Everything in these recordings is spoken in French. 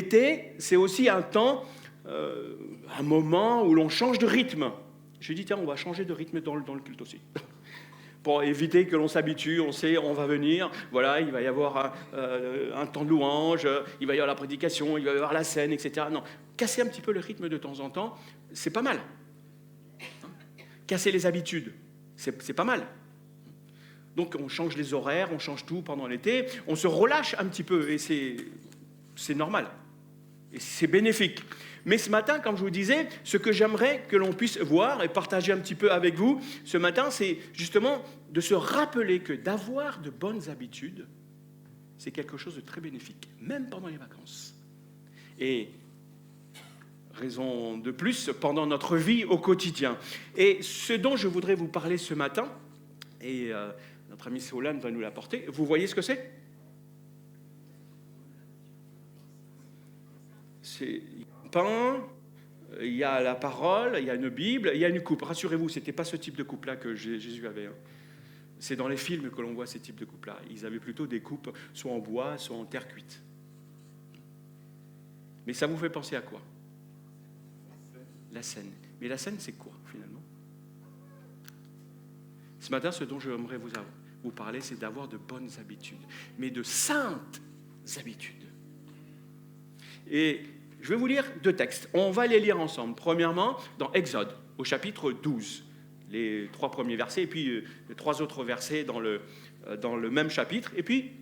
l'été, c'est aussi un temps, un moment où l'on change de rythme. Je dis, tiens, on va changer de rythme dans le culte aussi. Pour éviter que l'on s'habitue, on sait, on va venir, voilà, il va y avoir un temps de louange, il va y avoir la prédication, il va y avoir la scène, etc. Non, casser un petit peu le rythme de temps en temps, c'est pas mal. Casser les habitudes, c'est pas mal. Donc on change les horaires, on change tout pendant l'été, on se relâche un petit peu, et c'est normal. Et c'est bénéfique. Mais ce matin, comme je vous disais, ce que j'aimerais que l'on puisse voir et partager un petit peu avec vous ce matin, c'est justement de se rappeler que d'avoir de bonnes habitudes, c'est quelque chose de très bénéfique, même pendant les vacances. Et raison de plus, pendant notre vie au quotidien. Et ce dont je voudrais vous parler ce matin, et notre ami Solane va nous l'apporter, vous voyez ce que c'est ? C'est un pain, il y a la parole, il y a une Bible, il y a une coupe. Rassurez-vous, ce n'était pas ce type de coupe-là que Jésus avait. C'est dans les films que l'on voit ces types de coupes-là. Ils avaient plutôt des coupes soit en bois, soit en terre cuite. Mais ça vous fait penser à quoi ? La scène. Mais la scène, c'est quoi, finalement ? Ce matin, ce dont j'aimerais vous parler, c'est d'avoir de bonnes habitudes, mais de saintes habitudes. Et je vais vous lire 2 textes. On va les lire ensemble. Premièrement, dans Exode, au chapitre 12, les 3 premiers versets, et puis les 3 autres versets dans le même chapitre, et puis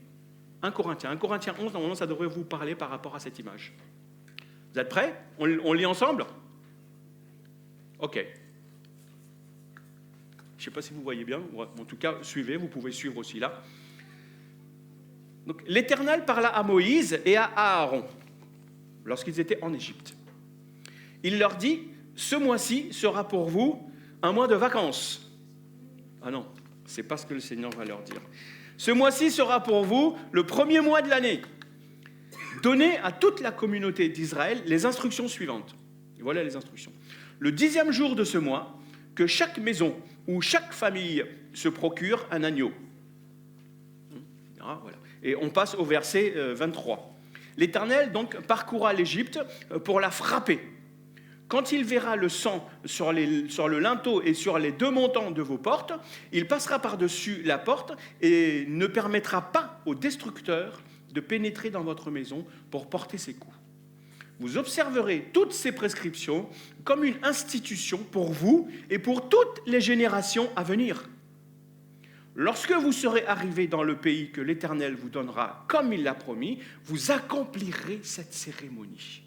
1 Corinthiens. 1 Corinthiens 11, normalement, ça devrait vous parler par rapport à cette image. Vous êtes prêts ? On lit ensemble ? Ok. Je ne sais pas si vous voyez bien. En tout cas, suivez, vous pouvez suivre aussi là. Donc, l'Éternel parla à Moïse et à Aaron lorsqu'ils étaient en Égypte. Il leur dit, ce mois-ci sera pour vous un mois de vacances. Ah non, ce n'est pas ce que le Seigneur va leur dire. Ce mois-ci sera pour vous le premier mois de l'année. Donnez à toute la communauté d'Israël les instructions suivantes. Et voilà les instructions. Le 10e jour de ce mois, que chaque maison ou chaque famille se procure un agneau. Ah, voilà. Et on passe au verset 23. L'Éternel donc parcourra l'Égypte pour la frapper. Quand il verra le sang sur le linteau et sur les 2 montants de vos portes, il passera par-dessus la porte et ne permettra pas au destructeur de pénétrer dans votre maison pour porter ses coups. Vous observerez toutes ces prescriptions comme une institution pour vous et pour toutes les générations à venir. Lorsque vous serez arrivés dans le pays que l'Éternel vous donnera, comme il l'a promis, vous accomplirez cette cérémonie.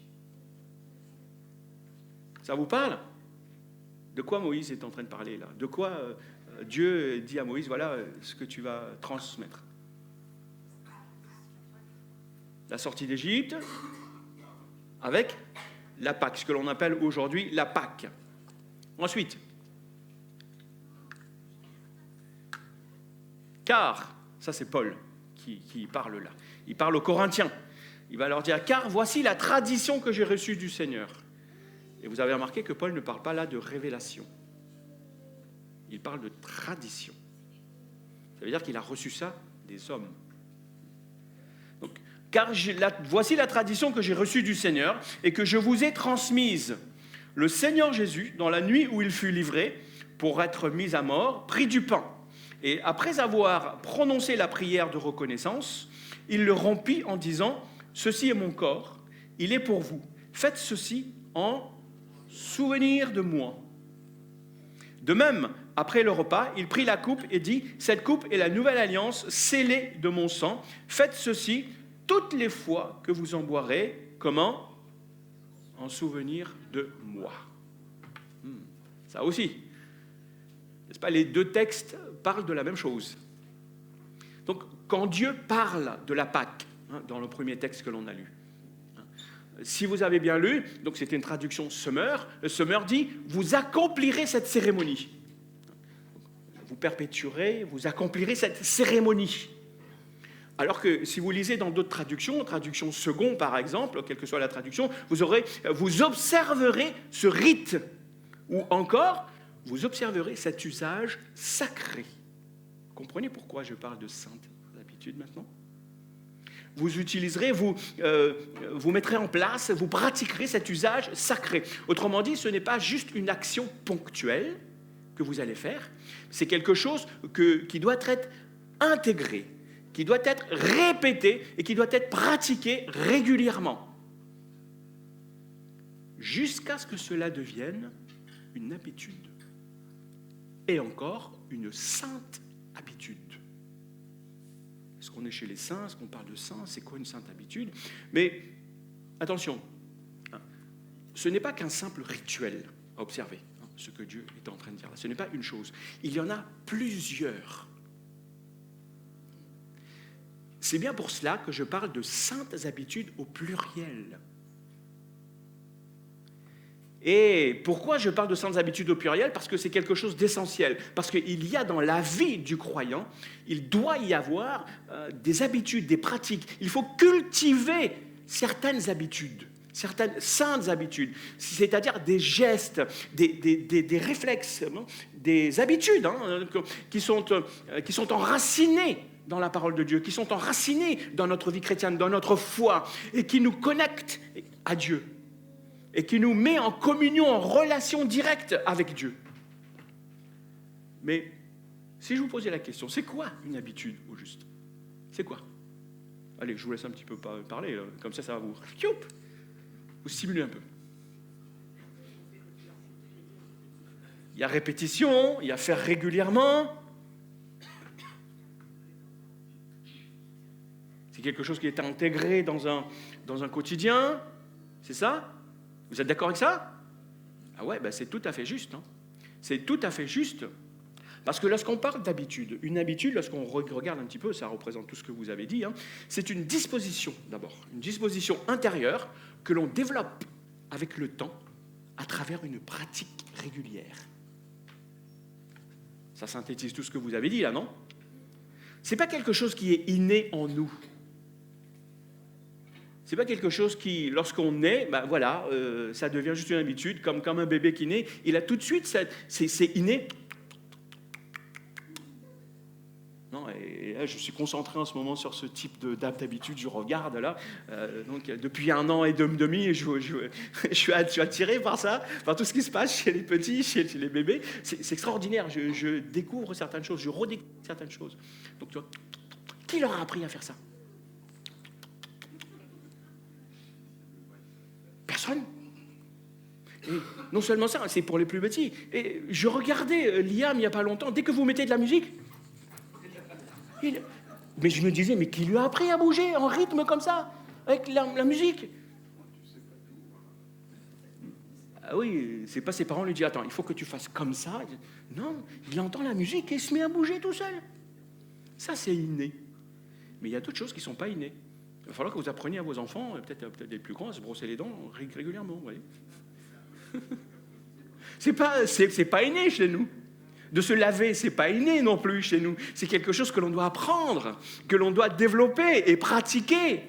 Ça vous parle ? De quoi Moïse est en train de parler là ? De quoi Dieu dit à Moïse, voilà ce que tu vas transmettre. La sortie d'Égypte avec la Pâque, ce que l'on appelle aujourd'hui la Pâque. Ensuite, car, ça c'est Paul qui parle là, il parle aux Corinthiens, il va leur dire, car voici la tradition que j'ai reçue du Seigneur. Et vous avez remarqué que Paul ne parle pas là de révélation, il parle de tradition. Ça veut dire qu'il a reçu ça des hommes. Donc, car voici la tradition que j'ai reçue du Seigneur et que je vous ai transmise. Le Seigneur Jésus, dans la nuit où il fut livré pour être mis à mort, prit du pain. Et après avoir prononcé la prière de reconnaissance, il le rompit en disant, « Ceci est mon corps, il est pour vous. Faites ceci en souvenir de moi. » De même, après le repas, il prit la coupe et dit, « Cette coupe est la nouvelle alliance scellée de mon sang. Faites ceci toutes les fois que vous en boirez. » Comment ? En souvenir de moi. Ça aussi. N'est-ce pas ? Les 2 textes parlent de la même chose. Donc, quand Dieu parle de la Pâque, dans le premier texte que l'on a lu, si vous avez bien lu, donc c'était une traduction Summer, le Summer dit « Vous accomplirez cette cérémonie. » Vous perpétuerez, vous accomplirez cette cérémonie. Alors que si vous lisez dans d'autres traductions, traduction second par exemple, quelle que soit la traduction, vous observerez ce rite, ou encore, vous observerez cet usage sacré. Comprenez pourquoi je parle de sainte habitude maintenant ? vous utiliserez, vous mettrez en place, vous pratiquerez cet usage sacré. Autrement dit, ce n'est pas juste une action ponctuelle que vous allez faire, c'est quelque chose qui doit être intégré, qui doit être répété et qui doit être pratiqué régulièrement, jusqu'à ce que cela devienne une habitude. Et encore, une sainte habitude. Est-ce qu'on est chez les saints? Est-ce qu'on parle de saints? C'est quoi une sainte habitude? Mais attention, ce n'est pas qu'un simple rituel à observer, ce que Dieu est en train de dire là. Ce n'est pas une chose. Il y en a plusieurs. C'est bien pour cela que je parle de saintes habitudes au pluriel. Et pourquoi je parle de saintes habitudes au pluriel? Parce que c'est quelque chose d'essentiel. Parce qu'il y a dans la vie du croyant, il doit y avoir des habitudes, des pratiques. Il faut cultiver certaines habitudes, certaines saintes habitudes, c'est-à-dire des gestes, des réflexes, des habitudes qui sont enracinées dans la parole de Dieu, qui sont enracinées dans notre vie chrétienne, dans notre foi, et qui nous connectent à Dieu. Et qui nous met en communion, en relation directe avec Dieu. Mais si je vous posais la question, c'est quoi une habitude au juste? C'est quoi? Allez, je vous laisse un petit peu parler, là. Comme ça va vous stimuler un peu. Il y a répétition, il y a faire régulièrement. C'est quelque chose qui est intégré dans un quotidien, c'est ça? Vous êtes d'accord avec ça? Ah ouais, ben c'est tout à fait juste. C'est tout à fait juste. Parce que lorsqu'on parle d'habitude, une habitude, lorsqu'on regarde un petit peu, ça représente tout ce que vous avez dit, c'est une disposition d'abord, une disposition intérieure que l'on développe avec le temps à travers une pratique régulière. Ça synthétise tout ce que vous avez dit là, non? C'est pas quelque chose qui est inné en nous. C'est pas quelque chose qui, lorsqu'on naît, ça devient juste une habitude, comme un bébé qui naît, il a tout de suite, c'est inné. Non, et là, je suis concentré en ce moment sur ce type d'habitude, je regarde là, donc depuis 1 an et demi, je suis attiré par ça, par tout ce qui se passe chez les petits, chez les bébés. C'est extraordinaire, je découvre certaines choses, je redécouvre certaines choses. Donc tu vois, qui leur a appris à faire ça? Personne. Et non seulement ça, c'est pour les plus petits. Et je regardais Liam il n'y a pas longtemps, dès que vous mettez de la musique, mais je me disais, mais qui lui a appris à bouger en rythme comme ça, avec la musique? Ah oui, c'est pas ses parents lui disent, attends, il faut que tu fasses comme ça. Non, il entend la musique et il se met à bouger tout seul. Ça, c'est inné. Mais il y a d'autres choses qui ne sont pas innées. Il va falloir que vous appreniez à vos enfants, peut-être les plus grands, à se brosser les dents régulièrement. Vous voyez. C'est pas inné chez nous. De se laver, c'est pas inné non plus chez nous. C'est quelque chose que l'on doit apprendre, que l'on doit développer et pratiquer.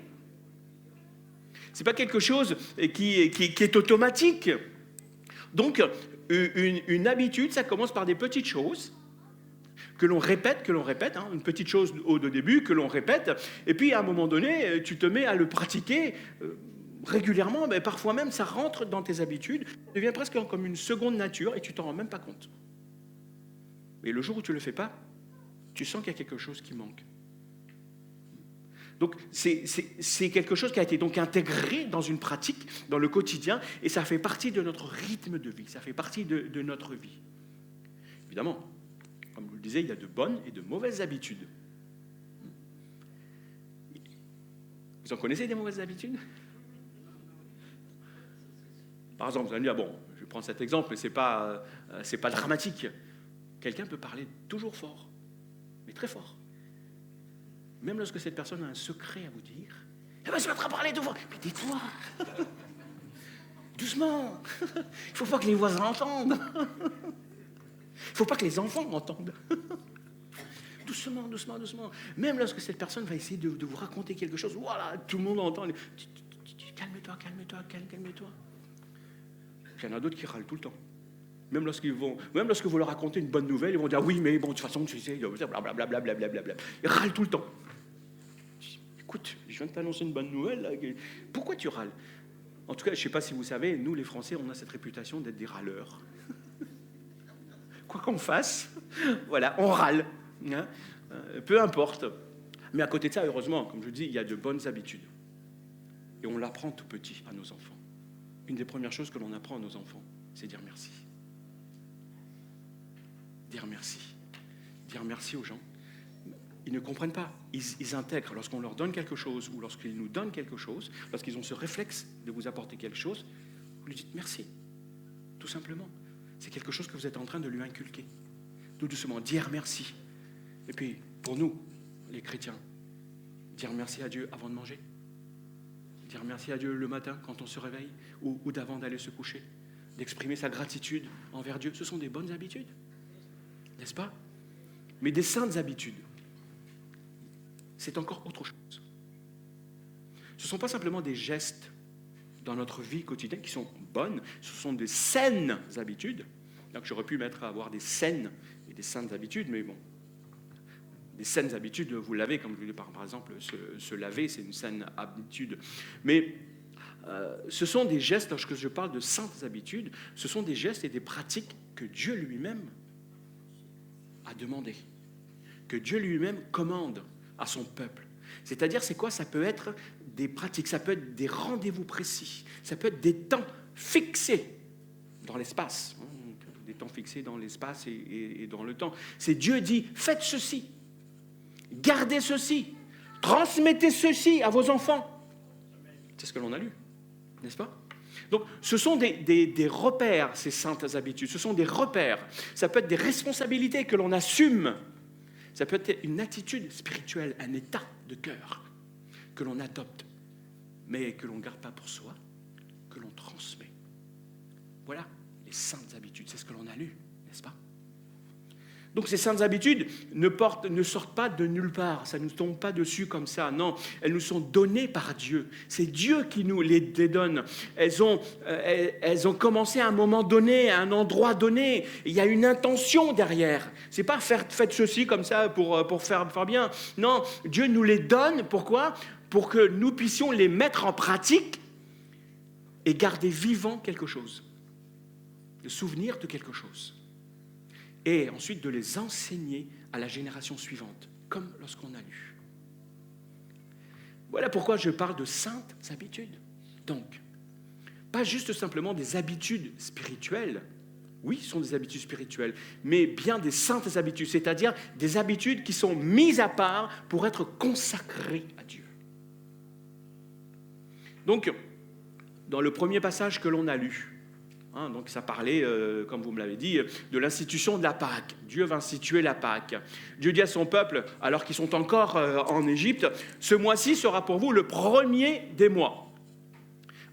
C'est pas quelque chose qui est automatique. Donc, une habitude, ça commence par des petites choses que l'on répète, une petite chose au début, que l'on répète, et puis à un moment donné, tu te mets à le pratiquer régulièrement, mais parfois même ça rentre dans tes habitudes, ça devient presque comme une seconde nature, et tu t'en rends même pas compte. Mais le jour où tu ne le fais pas, tu sens qu'il y a quelque chose qui manque. Donc c'est quelque chose qui a été donc intégré dans une pratique, dans le quotidien, et ça fait partie de notre rythme de vie, ça fait partie de notre vie. Évidemment, comme je vous le disais, il y a de bonnes et de mauvaises habitudes. Vous en connaissez des mauvaises habitudes? Par exemple, vous allez me dire, bon, je prends cet exemple, mais c'est pas dramatique. Quelqu'un peut parler toujours fort, mais très fort. Même lorsque cette personne a un secret à vous dire, elle va se mettre à parler tout fort. Mais dites-moi, doucement, il ne faut pas que les voisins entendent. Il ne faut pas que les enfants entendent. Doucement, doucement, doucement. Même lorsque cette personne va essayer de vous raconter quelque chose, voilà, tout le monde entend. Calme-toi, calme-toi, calme-toi. Il y en a d'autres qui râlent tout le temps. Même lorsque vous leur racontez une bonne nouvelle, ils vont dire oui, mais bon, de toute façon, tu sais, blablabla. Ils râlent tout le temps. Écoute, je viens de t'annoncer une bonne nouvelle. Là. Pourquoi tu râles? En tout cas, je ne sais pas si vous savez, nous les Français, on a cette réputation d'être des râleurs. Quoi qu'on fasse, voilà, on râle. Hein, peu importe. Mais à côté de ça, heureusement, comme je vous dis, il y a de bonnes habitudes. Et on l'apprend tout petit à nos enfants. Une des premières choses que l'on apprend à nos enfants, c'est dire merci. Dire merci. Dire merci aux gens. Ils ne comprennent pas. Ils intègrent. Lorsqu'on leur donne quelque chose ou lorsqu'ils nous donnent quelque chose, lorsqu'ils ont ce réflexe de vous apporter quelque chose, vous lui dites merci. Tout simplement. C'est quelque chose que vous êtes en train de lui inculquer. Tout doucement, dire merci. Et puis, pour nous, les chrétiens, dire merci à Dieu avant de manger. Dire merci à Dieu le matin quand on se réveille ou d'avant d'aller se coucher. D'exprimer sa gratitude envers Dieu. Ce sont des bonnes habitudes. N'est-ce pas? Mais des saintes habitudes, c'est encore autre chose. Ce ne sont pas simplement des gestes dans notre vie quotidienne qui sont bonnes, ce sont des saines habitudes. Donc j'aurais pu mettre à avoir des saines et des saintes habitudes, mais bon. Des saines habitudes, vous l'avez, comme je dis, par exemple, se laver, c'est une saine habitude. Mais ce sont des gestes, lorsque je parle de saintes habitudes, ce sont des gestes et des pratiques que Dieu lui-même a demandé, que Dieu lui-même commande à son peuple. C'est-à-dire, c'est quoi? Ça peut être des pratiques, ça peut être des rendez-vous précis, ça peut être des temps fixés dans l'espace, des temps fixés dans l'espace et dans le temps. C'est Dieu dit, faites ceci, gardez ceci, transmettez ceci à vos enfants. C'est ce que l'on a lu, n'est-ce pas? Donc, ce sont des repères, ces saintes habitudes. Ce sont des repères. Ça peut être des responsabilités que l'on assume. Ça peut être une attitude spirituelle, un état de cœur que l'on adopte, mais que l'on ne garde pas pour soi, que l'on transmet. Voilà les saintes habitudes. C'est ce que l'on a lu, n'est-ce pas? Donc ces saintes habitudes ne sortent pas de nulle part, ça ne nous tombe pas dessus comme ça, non, elles nous sont données par Dieu. C'est Dieu qui nous les donne. Elles ont commencé à un moment donné, à un endroit donné. Il y a une intention derrière. C'est pas faites ceci comme ça pour faire bien. Non, Dieu nous les donne. Pourquoi? Pour que nous puissions les mettre en pratique et garder vivant quelque chose, le souvenir de quelque chose. Et ensuite de les enseigner à la génération suivante, comme lorsqu'on a lu. Voilà pourquoi je parle de saintes habitudes. Donc, pas juste simplement des habitudes spirituelles, oui, ce sont des habitudes spirituelles, mais bien des saintes habitudes, c'est-à-dire des habitudes qui sont mises à part pour être consacrées à Dieu. Donc, dans le premier passage que l'on a lu, donc ça parlait, comme vous me l'avez dit, de l'institution de la Pâque. Dieu va instituer la Pâque. Dieu dit à son peuple, alors qu'ils sont encore en Égypte, ce mois-ci sera pour vous le premier des mois.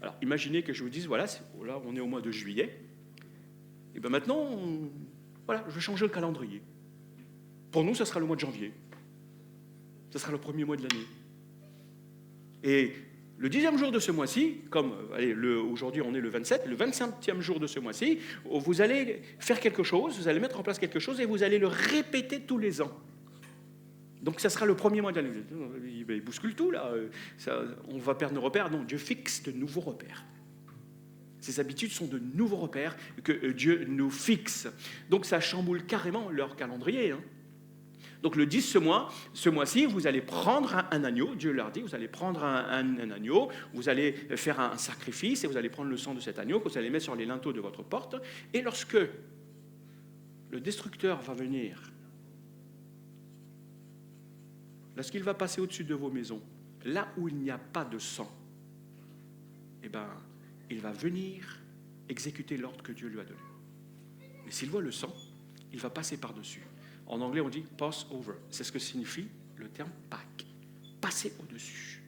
Alors imaginez que je vous dise, voilà, là on est au mois de juillet, et bien maintenant, voilà, je vais changer le calendrier. Pour nous, ça sera le mois de janvier. Ça sera le premier mois de l'année. Et le 10e jour de ce mois-ci, comme aujourd'hui on est le 27, le 25e jour de ce mois-ci, vous allez faire quelque chose, vous allez mettre en place quelque chose et vous allez le répéter tous les ans. Donc ça sera le premier mois de l'année. Il bouscule tout là, on va perdre nos repères. Non, Dieu fixe de nouveaux repères. Ces habitudes sont de nouveaux repères que Dieu nous fixe. Donc ça chamboule carrément leur calendrier. Donc le 10 ce mois-ci, vous allez prendre un agneau, Dieu leur dit, vous allez prendre un agneau, vous allez faire un sacrifice et vous allez prendre le sang de cet agneau que vous allez mettre sur les linteaux de votre porte. Et lorsque le destructeur va venir, lorsqu'il va passer au-dessus de vos maisons, là où il n'y a pas de sang, eh ben, il va venir exécuter l'ordre que Dieu lui a donné. Mais s'il voit le sang, il va passer par-dessus. En anglais, on dit « pass over ». C'est ce que signifie le terme « Pâques ». Passer au-dessus.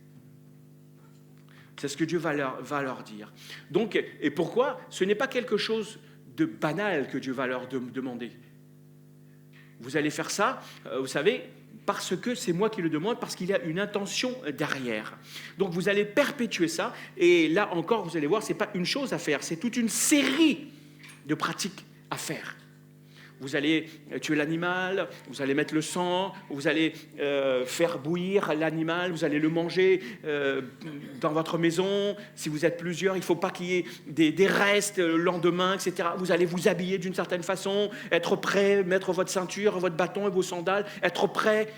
C'est ce que Dieu va leur dire. Donc, et pourquoi? Ce n'est pas quelque chose de banal que Dieu va leur demander. Vous allez faire ça, vous savez, parce que c'est moi qui le demande, parce qu'il y a une intention derrière. Donc, vous allez perpétuer ça. Et là encore, vous allez voir, ce n'est pas une chose à faire, c'est toute une série de pratiques à faire. vous allez tuer l'animal, vous allez mettre le sang, vous allez faire bouillir l'animal, vous allez le manger dans votre maison. Si vous êtes plusieurs, il ne faut pas qu'il y ait des restes le lendemain, etc. Vous allez vous habiller d'une certaine façon, être prêt, mettre votre ceinture, votre bâton et vos sandales, être prêt.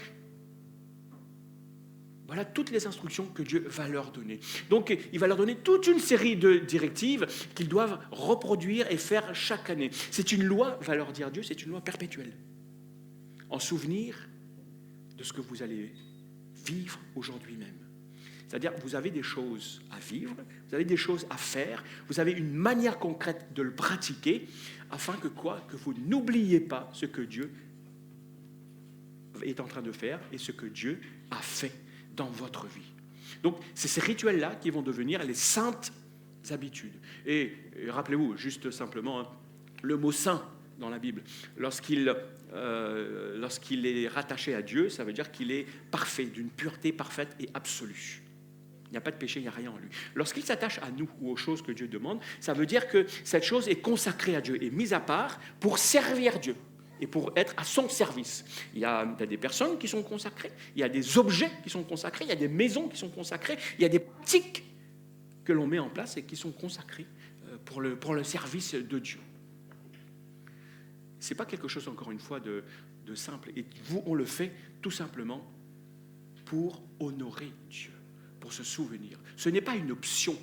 Voilà toutes les instructions que Dieu va leur donner. Donc, il va leur donner toute une série de directives qu'ils doivent reproduire et faire chaque année. C'est une loi, va leur dire Dieu, c'est une loi perpétuelle. En souvenir de ce que vous allez vivre aujourd'hui même. C'est-à-dire, vous avez des choses à vivre, vous avez des choses à faire, vous avez une manière concrète de le pratiquer, afin que quoi ? Que vous n'oubliez pas ce que Dieu est en train de faire et ce que Dieu a fait dans votre vie. Donc, c'est ces rituels-là qui vont devenir les saintes habitudes. Et rappelez-vous, juste simplement, le mot saint dans la Bible, lorsqu'il est rattaché à Dieu, ça veut dire qu'il est parfait, d'une pureté parfaite et absolue. Il n'y a pas de péché, il n'y a rien en lui. Lorsqu'il s'attache à nous ou aux choses que Dieu demande, ça veut dire que cette chose est consacrée à Dieu, est mise à part pour servir Dieu et pour être à son service. Il y a des personnes qui sont consacrées, il y a des objets qui sont consacrés, il y a des maisons qui sont consacrées, il y a des pratiques que l'on met en place et qui sont consacrées pour le service de Dieu. Ce n'est pas quelque chose, encore une fois, de simple. Et vous, on le fait tout simplement pour honorer Dieu, pour se souvenir. Ce n'est pas une option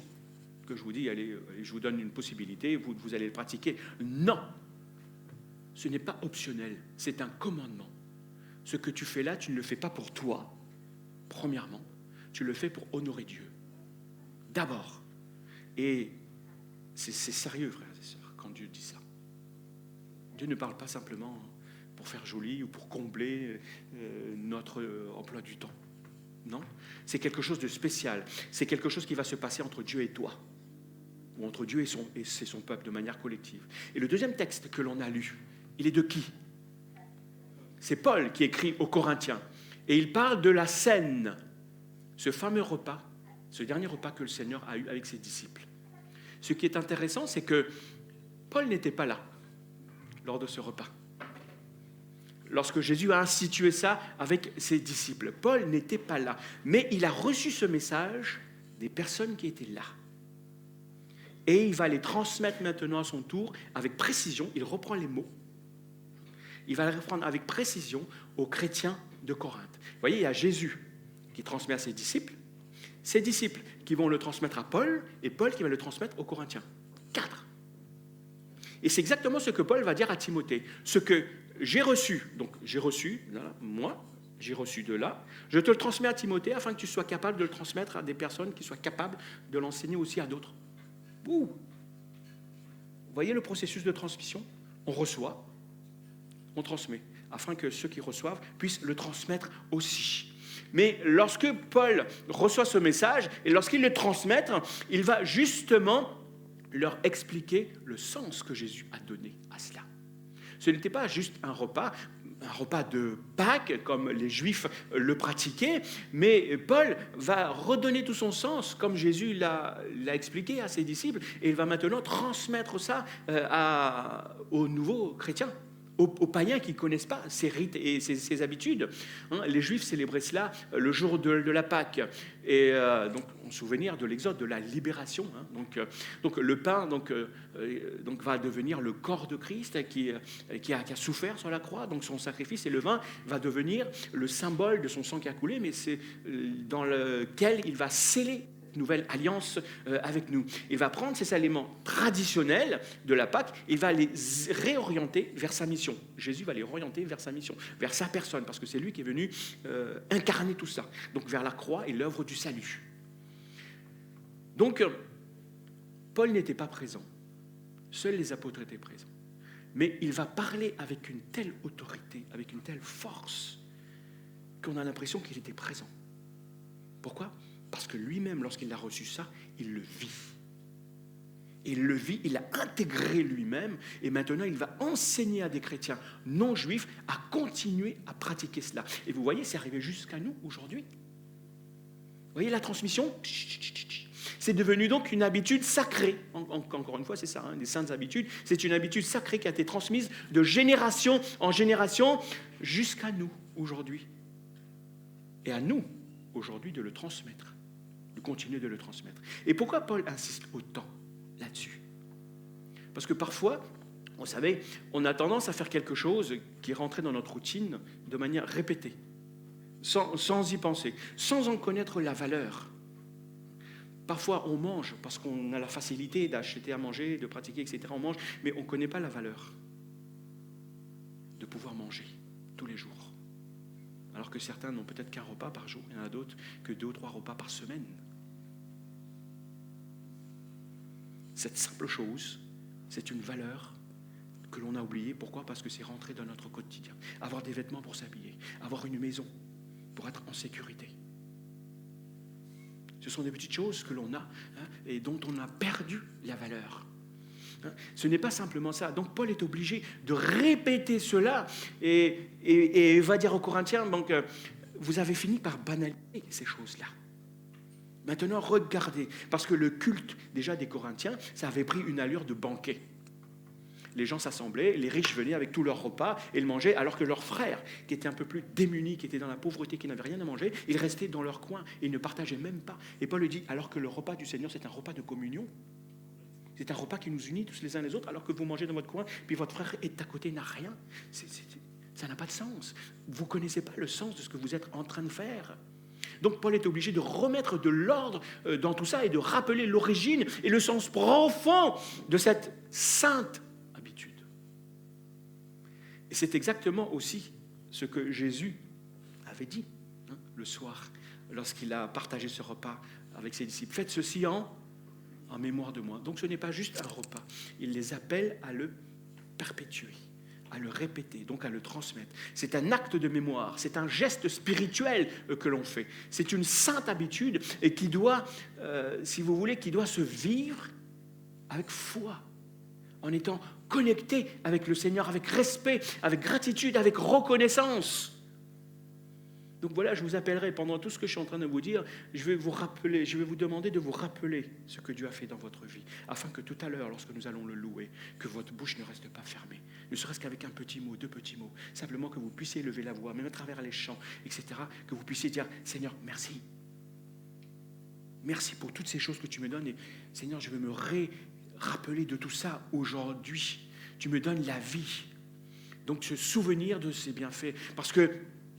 que je vous dis, allez, je vous donne une possibilité, vous allez le pratiquer. Non! Ce n'est pas optionnel, c'est un commandement. Ce que tu fais là, tu ne le fais pas pour toi, premièrement. Tu le fais pour honorer Dieu, d'abord. Et c'est sérieux, frères et sœurs, quand Dieu dit ça. Dieu ne parle pas simplement pour faire joli ou pour combler notre emploi du temps. Non, c'est quelque chose de spécial. C'est quelque chose qui va se passer entre Dieu et toi, ou entre Dieu et son peuple de manière collective. Et le deuxième texte que l'on a lu, il est de qui ? C'est Paul qui écrit aux Corinthiens. Et il parle de la scène, ce fameux repas, ce dernier repas que le Seigneur a eu avec ses disciples. Ce qui est intéressant, c'est que Paul n'était pas là lors de ce repas. Lorsque Jésus a institué ça avec ses disciples, Paul n'était pas là. Mais il a reçu ce message des personnes qui étaient là. Et il va les transmettre maintenant à son tour avec précision. Il reprend les mots. Il va les reprendre avec précision aux chrétiens de Corinthe. Vous voyez, il y a Jésus qui transmet à ses disciples qui vont le transmettre à Paul, et Paul qui va le transmettre aux Corinthiens. 4. Et c'est exactement ce que Paul va dire à Timothée. Ce que j'ai reçu, donc j'ai reçu, là, moi, j'ai reçu de là, je te le transmets à Timothée afin que tu sois capable de le transmettre à des personnes qui soient capables de l'enseigner aussi à d'autres. Ouh. Vous voyez le processus de transmission ? On reçoit, on transmet, afin que ceux qui reçoivent puissent le transmettre aussi. Mais lorsque Paul reçoit ce message, et lorsqu'il le transmet, il va justement leur expliquer le sens que Jésus a donné à cela. Ce n'était pas juste un repas de Pâques, comme les Juifs le pratiquaient, mais Paul va redonner tout son sens, comme Jésus l'a expliqué à ses disciples, et il va maintenant transmettre ça aux nouveaux chrétiens, aux païens qui ne connaissent pas ces rites et ces habitudes. Les Juifs célébraient cela le jour de la Pâque, et donc en souvenir de l'Exode, de la libération. Donc le pain va devenir le corps de Christ qui a souffert sur la croix, donc son sacrifice, et le vin va devenir le symbole de son sang qui a coulé, mais c'est dans lequel il va sceller nouvelle alliance avec nous. Il va prendre ces éléments traditionnels de la Pâque, il va les réorienter vers sa mission. Jésus va les orienter vers sa mission, vers sa personne, parce que c'est lui qui est venu incarner tout ça. Donc vers la croix et l'œuvre du salut. Donc, Paul n'était pas présent. Seuls les apôtres étaient présents. Mais il va parler avec une telle autorité, avec une telle force, qu'on a l'impression qu'il était présent. Pourquoi ? Parce que lui-même, lorsqu'il a reçu ça, il le vit. Il le vit, il l'a intégré lui-même, et maintenant il va enseigner à des chrétiens non juifs à continuer à pratiquer cela. Et vous voyez, c'est arrivé jusqu'à nous aujourd'hui. Vous voyez la transmission ? C'est devenu donc une habitude sacrée. Encore une fois, c'est ça, des saintes habitudes. C'est une habitude sacrée qui a été transmise de génération en génération jusqu'à nous aujourd'hui. Et à nous, aujourd'hui, de le transmettre, de continuer de le transmettre. Et pourquoi Paul insiste autant là-dessus? Parce que parfois, vous savez, on a tendance à faire quelque chose qui est rentré dans notre routine de manière répétée, sans y penser, sans en connaître la valeur. Parfois, on mange parce qu'on a la facilité d'acheter à manger, de pratiquer, etc. On mange, mais on ne connaît pas la valeur de pouvoir manger tous les jours. Alors que certains n'ont peut-être qu'un repas par jour, il y en a d'autres que 2 ou 3 repas par semaine. Cette simple chose, c'est une valeur que l'on a oubliée. Pourquoi? Parce que c'est rentré dans notre quotidien. Avoir des vêtements pour s'habiller, avoir une maison pour être en sécurité. Ce sont des petites choses que l'on a et dont on a perdu la valeur. Ce n'est pas simplement ça. Donc Paul est obligé de répéter cela et va dire aux Corinthiens, donc, vous avez fini par banaliser ces choses-là. Maintenant, regardez, parce que le culte déjà des Corinthiens, ça avait pris une allure de banquet. Les gens s'assemblaient, les riches venaient avec tous leurs repas et le mangeaient, alors que leurs frères, qui étaient un peu plus démunis, qui étaient dans la pauvreté, qui n'avaient rien à manger, ils restaient dans leur coin et ils ne partageaient même pas. Et Paul lui dit, alors que le repas du Seigneur, c'est un repas de communion. C'est un repas qui nous unit tous les uns les autres, alors que vous mangez dans votre coin, puis votre frère est à côté, n'a rien. Ça n'a pas de sens. Vous ne connaissez pas le sens de ce que vous êtes en train de faire. Donc Paul est obligé de remettre de l'ordre dans tout ça et de rappeler l'origine et le sens profond de cette sainte habitude. Et c'est exactement aussi ce que Jésus avait dit le soir lorsqu'il a partagé ce repas avec ses disciples. Faites ceci en mémoire de moi. Donc ce n'est pas juste un repas. Il les appelle à le perpétuer, à le répéter, donc à le transmettre. C'est un acte de mémoire, c'est un geste spirituel que l'on fait. C'est une sainte habitude et qui doit, si vous voulez, qui doit se vivre avec foi, en étant connecté avec le Seigneur, avec respect, avec gratitude, avec reconnaissance. Donc voilà, je vous appellerai pendant tout ce que je suis en train de vous dire, je vais vous demander de vous rappeler ce que Dieu a fait dans votre vie, afin que tout à l'heure, lorsque nous allons le louer, que votre bouche ne reste pas fermée, ne serait-ce qu'avec un petit mot, 2 petits mots, simplement que vous puissiez lever la voix, même à travers les chants, etc., que vous puissiez dire, Seigneur, merci. Merci pour toutes ces choses que tu me donnes, et Seigneur, je veux me rappeler de tout ça aujourd'hui. Tu me donnes la vie. Donc, se souvenir de ces bienfaits, parce que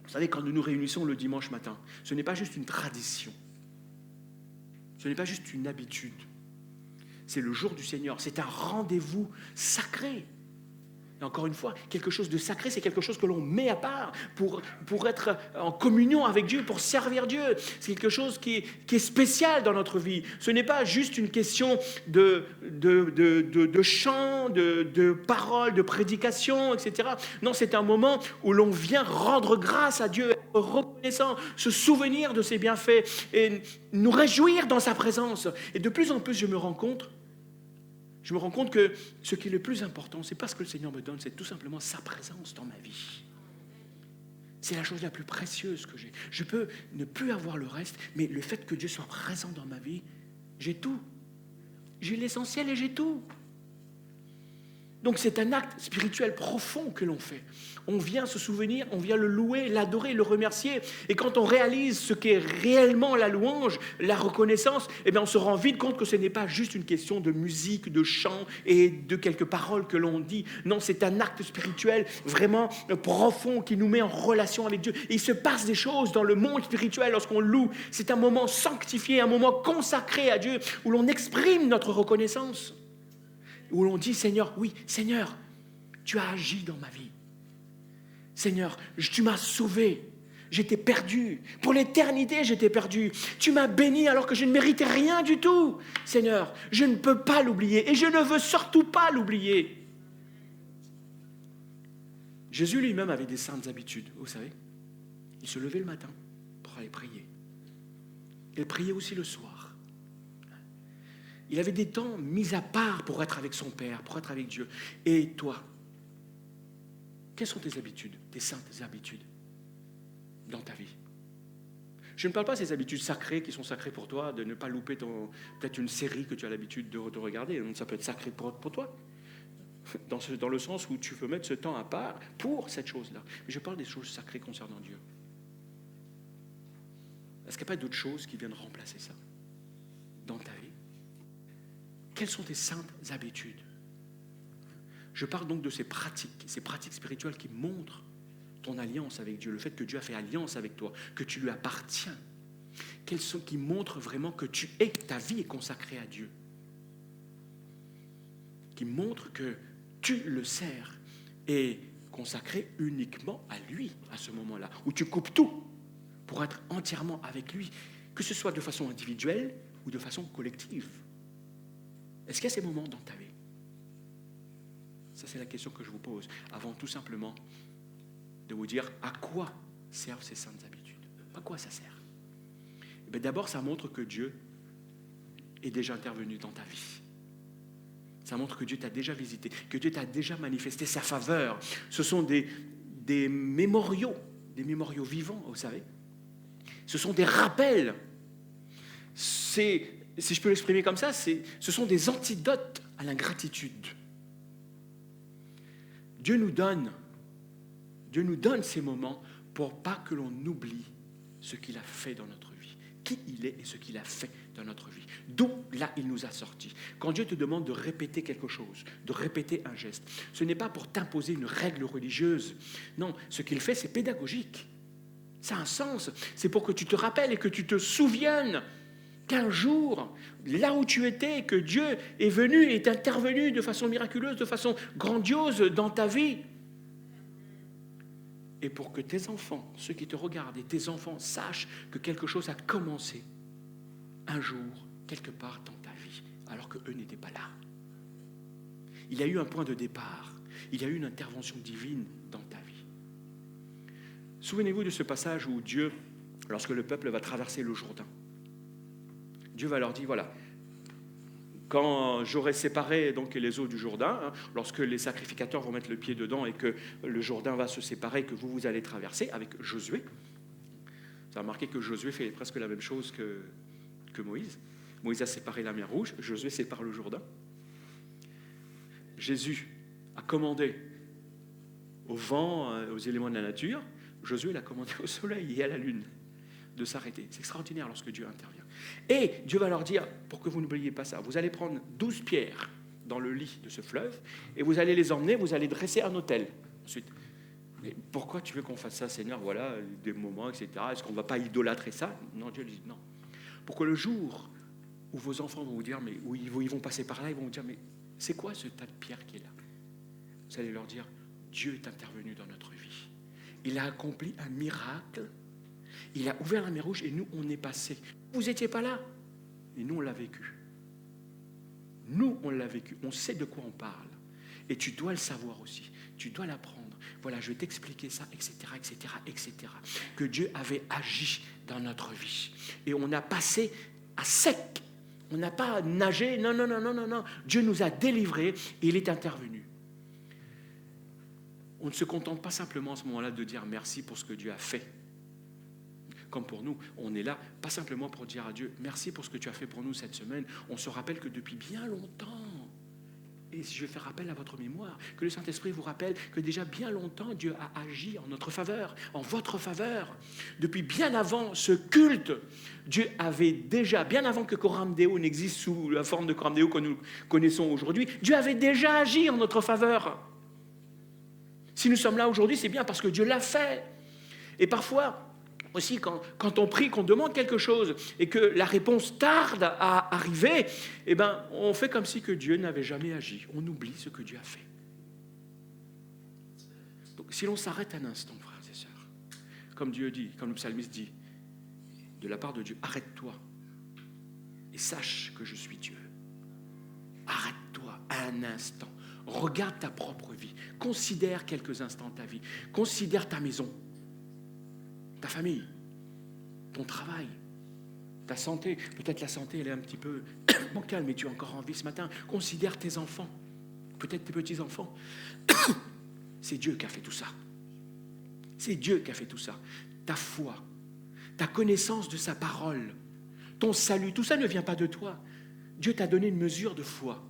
vous savez, quand nous nous réunissons le dimanche matin, ce n'est pas juste une tradition. Ce n'est pas juste une habitude. C'est le jour du Seigneur. C'est un rendez-vous sacré. Et encore une fois, quelque chose de sacré, c'est quelque chose que l'on met à part pour être en communion avec Dieu, pour servir Dieu. C'est quelque chose qui est spécial dans notre vie. Ce n'est pas juste une question de chant, de paroles, de prédication, etc. Non, c'est un moment où l'on vient rendre grâce à Dieu, être reconnaissant, se souvenir de ses bienfaits et nous réjouir dans sa présence. Et de plus en plus, je me rends compte que ce qui est le plus important, ce n'est pas ce que le Seigneur me donne, c'est tout simplement sa présence dans ma vie. C'est la chose la plus précieuse que j'ai. Je peux ne plus avoir le reste, mais le fait que Dieu soit présent dans ma vie, j'ai tout. J'ai l'essentiel et j'ai tout. Donc c'est un acte spirituel profond que l'on fait. On vient se souvenir, on vient le louer, l'adorer, le remercier. Et quand on réalise ce qu'est réellement la louange, la reconnaissance, eh bien on se rend vite compte que ce n'est pas juste une question de musique, de chant et de quelques paroles que l'on dit. Non, c'est un acte spirituel vraiment profond qui nous met en relation avec Dieu. Et il se passe des choses dans le monde spirituel lorsqu'on loue. C'est un moment sanctifié, un moment consacré à Dieu où l'on exprime notre reconnaissance. Où l'on dit, Seigneur, oui, Seigneur, tu as agi dans ma vie. Seigneur, tu m'as sauvé. J'étais perdu. Pour l'éternité, j'étais perdu. Tu m'as béni alors que je ne méritais rien du tout. Seigneur, je ne peux pas l'oublier et je ne veux surtout pas l'oublier. Jésus lui-même avait des saintes habitudes, vous savez. Il se levait le matin pour aller prier. Il priait aussi le soir. Il avait des temps mis à part pour être avec son Père, pour être avec Dieu. Et toi, quelles sont tes habitudes, tes saintes habitudes dans ta vie? Je ne parle pas de ces habitudes sacrées qui sont sacrées pour toi, de ne pas louper peut-être une série que tu as l'habitude de regarder. Donc ça peut être sacré pour toi. Dans le sens où tu veux mettre ce temps à part pour cette chose-là. Mais je parle des choses sacrées concernant Dieu. Est-ce qu'il n'y a pas d'autres choses qui viennent remplacer ça dans ta vie? Quelles sont tes saintes habitudes? Je parle donc de ces pratiques spirituelles qui montrent ton alliance avec Dieu, le fait que Dieu a fait alliance avec toi, que tu lui appartiens. Qui montrent vraiment que ta vie est consacrée à Dieu. Qui montrent que tu le sers et consacré uniquement à lui à ce moment-là, où tu coupes tout pour être entièrement avec lui, que ce soit de façon individuelle ou de façon collective. Est-ce qu'il y a ces moments dans ta vie? Ça, c'est la question que je vous pose, avant tout simplement de vous dire à quoi servent ces saintes habitudes. À quoi ça sert? Eh bien, d'abord, ça montre que Dieu est déjà intervenu dans ta vie. Ça montre que Dieu t'a déjà visité, que Dieu t'a déjà manifesté sa faveur. Ce sont des mémoriaux vivants, vous savez. Ce sont des rappels. Si je peux l'exprimer comme ça, ce sont des antidotes à l'ingratitude. Dieu nous donne ces moments pour pas que l'on oublie ce qu'il a fait dans notre vie, qui il est et ce qu'il a fait dans notre vie. D'où là il nous a sortis. Quand Dieu te demande de répéter quelque chose, de répéter un geste, ce n'est pas pour t'imposer une règle religieuse. Non, ce qu'il fait, c'est pédagogique. Ça a un sens. C'est pour que tu te rappelles et que tu te souviennes qu'un jour, là où tu étais, que Dieu est venu et est intervenu de façon miraculeuse, de façon grandiose dans ta vie. Et pour que tes enfants, ceux qui te regardent et tes enfants sachent que quelque chose a commencé un jour, quelque part dans ta vie, alors qu'eux n'étaient pas là. Il y a eu un point de départ, il y a eu une intervention divine dans ta vie. Souvenez-vous de ce passage où Dieu, lorsque le peuple va traverser le Jourdain, Dieu va leur dire, voilà, quand j'aurai séparé donc les eaux du Jourdain, lorsque les sacrificateurs vont mettre le pied dedans et que le Jourdain va se séparer, que vous allez traverser avec Josué. Ça a remarqué que Josué fait presque la même chose que Moïse. Moïse a séparé la mer Rouge, Josué sépare le Jourdain. Jésus a commandé au vent, aux éléments de la nature. Josué l'a commandé au soleil et à la lune de s'arrêter. C'est extraordinaire lorsque Dieu intervient. Et Dieu va leur dire, pour que vous n'oubliez pas ça, vous allez prendre 12 pierres dans le lit de ce fleuve et vous allez les emmener, vous allez dresser un autel. Ensuite, mais pourquoi tu veux qu'on fasse ça, Seigneur? Voilà, des moments, etc. Est-ce qu'on ne va pas idolâtrer ça? Non, Dieu dit non. Pour que le jour où vos enfants vont vous dire, mais où ils vont passer par là, ils vont vous dire, mais c'est quoi ce tas de pierres qui est là? Vous allez leur dire, Dieu est intervenu dans notre vie. Il a accompli un miracle. Il a ouvert la mer Rouge et nous, on est passé. Vous n'étiez pas là. Et nous, on l'a vécu. Nous, on l'a vécu. On sait de quoi on parle. Et tu dois le savoir aussi. Tu dois l'apprendre. Voilà, je vais t'expliquer ça, etc., etc., etc. Que Dieu avait agi dans notre vie. Et on a passé à sec. On n'a pas nagé. Non, non, non, non, non, non. Dieu nous a délivrés et il est intervenu. On ne se contente pas simplement à ce moment-là de dire merci pour ce que Dieu a fait. Comme pour nous, on est là, pas simplement pour dire à Dieu, merci pour ce que tu as fait pour nous cette semaine. On se rappelle que depuis bien longtemps, et si je fais rappel à votre mémoire, que le Saint-Esprit vous rappelle que déjà bien longtemps, Dieu a agi en notre faveur, en votre faveur. Depuis bien avant ce culte, Dieu avait déjà, bien avant que Coram Deo n'existe sous la forme de Coram Deo que nous connaissons aujourd'hui, Dieu avait déjà agi en notre faveur. Si nous sommes là aujourd'hui, c'est bien parce que Dieu l'a fait. Et parfois, aussi, quand on prie, qu'on demande quelque chose et que la réponse tarde à arriver, eh ben, on fait comme si que Dieu n'avait jamais agi. On oublie ce que Dieu a fait. Donc, si l'on s'arrête un instant, frères et sœurs, comme Dieu dit, comme le psalmiste dit, de la part de Dieu, arrête-toi et sache que je suis Dieu. Arrête-toi un instant. Regarde ta propre vie. Considère quelques instants ta vie. Considère ta maison. Ta famille, ton travail, ta santé. Peut-être la santé, elle est un petit peu bancale, mais tu as encore envie ce matin. Considère tes enfants, peut-être tes petits-enfants. C'est Dieu qui a fait tout ça. C'est Dieu qui a fait tout ça. Ta foi, ta connaissance de sa parole, ton salut, tout ça ne vient pas de toi. Dieu t'a donné une mesure de foi.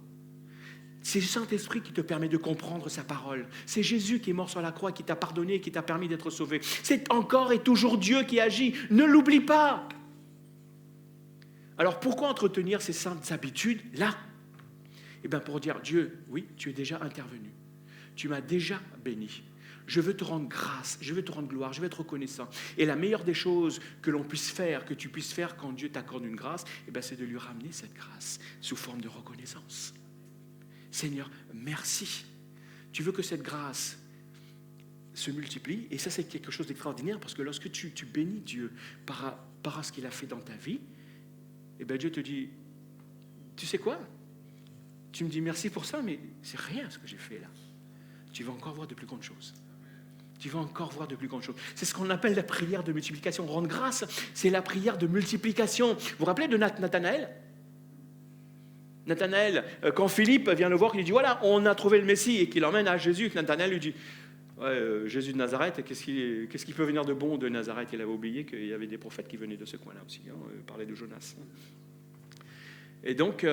C'est le Saint-Esprit qui te permet de comprendre sa parole. C'est Jésus qui est mort sur la croix, qui t'a pardonné et qui t'a permis d'être sauvé. C'est encore et toujours Dieu qui agit. Ne l'oublie pas. Alors pourquoi entretenir ces saintes habitudes là? Eh bien pour dire, Dieu, oui, tu es déjà intervenu. Tu m'as déjà béni. Je veux te rendre grâce, je veux te rendre gloire, je veux être reconnaissant. Et la meilleure des choses que l'on puisse faire, que tu puisses faire quand Dieu t'accorde une grâce, eh bien c'est de lui ramener cette grâce sous forme de reconnaissance. Seigneur, merci. Tu veux que cette grâce se multiplie, et ça c'est quelque chose d'extraordinaire, parce que lorsque tu bénis Dieu par ce qu'il a fait dans ta vie, et bien Dieu te dit, tu sais quoi? Tu me dis merci pour ça, mais c'est rien ce que j'ai fait là. Tu vas encore voir de plus grandes choses. Tu vas encore voir de plus grandes choses. C'est ce qu'on appelle la prière de multiplication. Rendre grâce, c'est la prière de multiplication. Vous vous rappelez de Nathanaël? Nathanaël, quand Philippe vient le voir, il lui dit, voilà, on a trouvé le Messie, et qu'il l'emmène à Jésus, que Nathanaël lui dit, ouais, Jésus de Nazareth, qu'est-ce qui peut venir de bon de Nazareth? Il avait oublié qu'il y avait des prophètes qui venaient de ce coin-là aussi. Il parlait de Jonas. Et donc,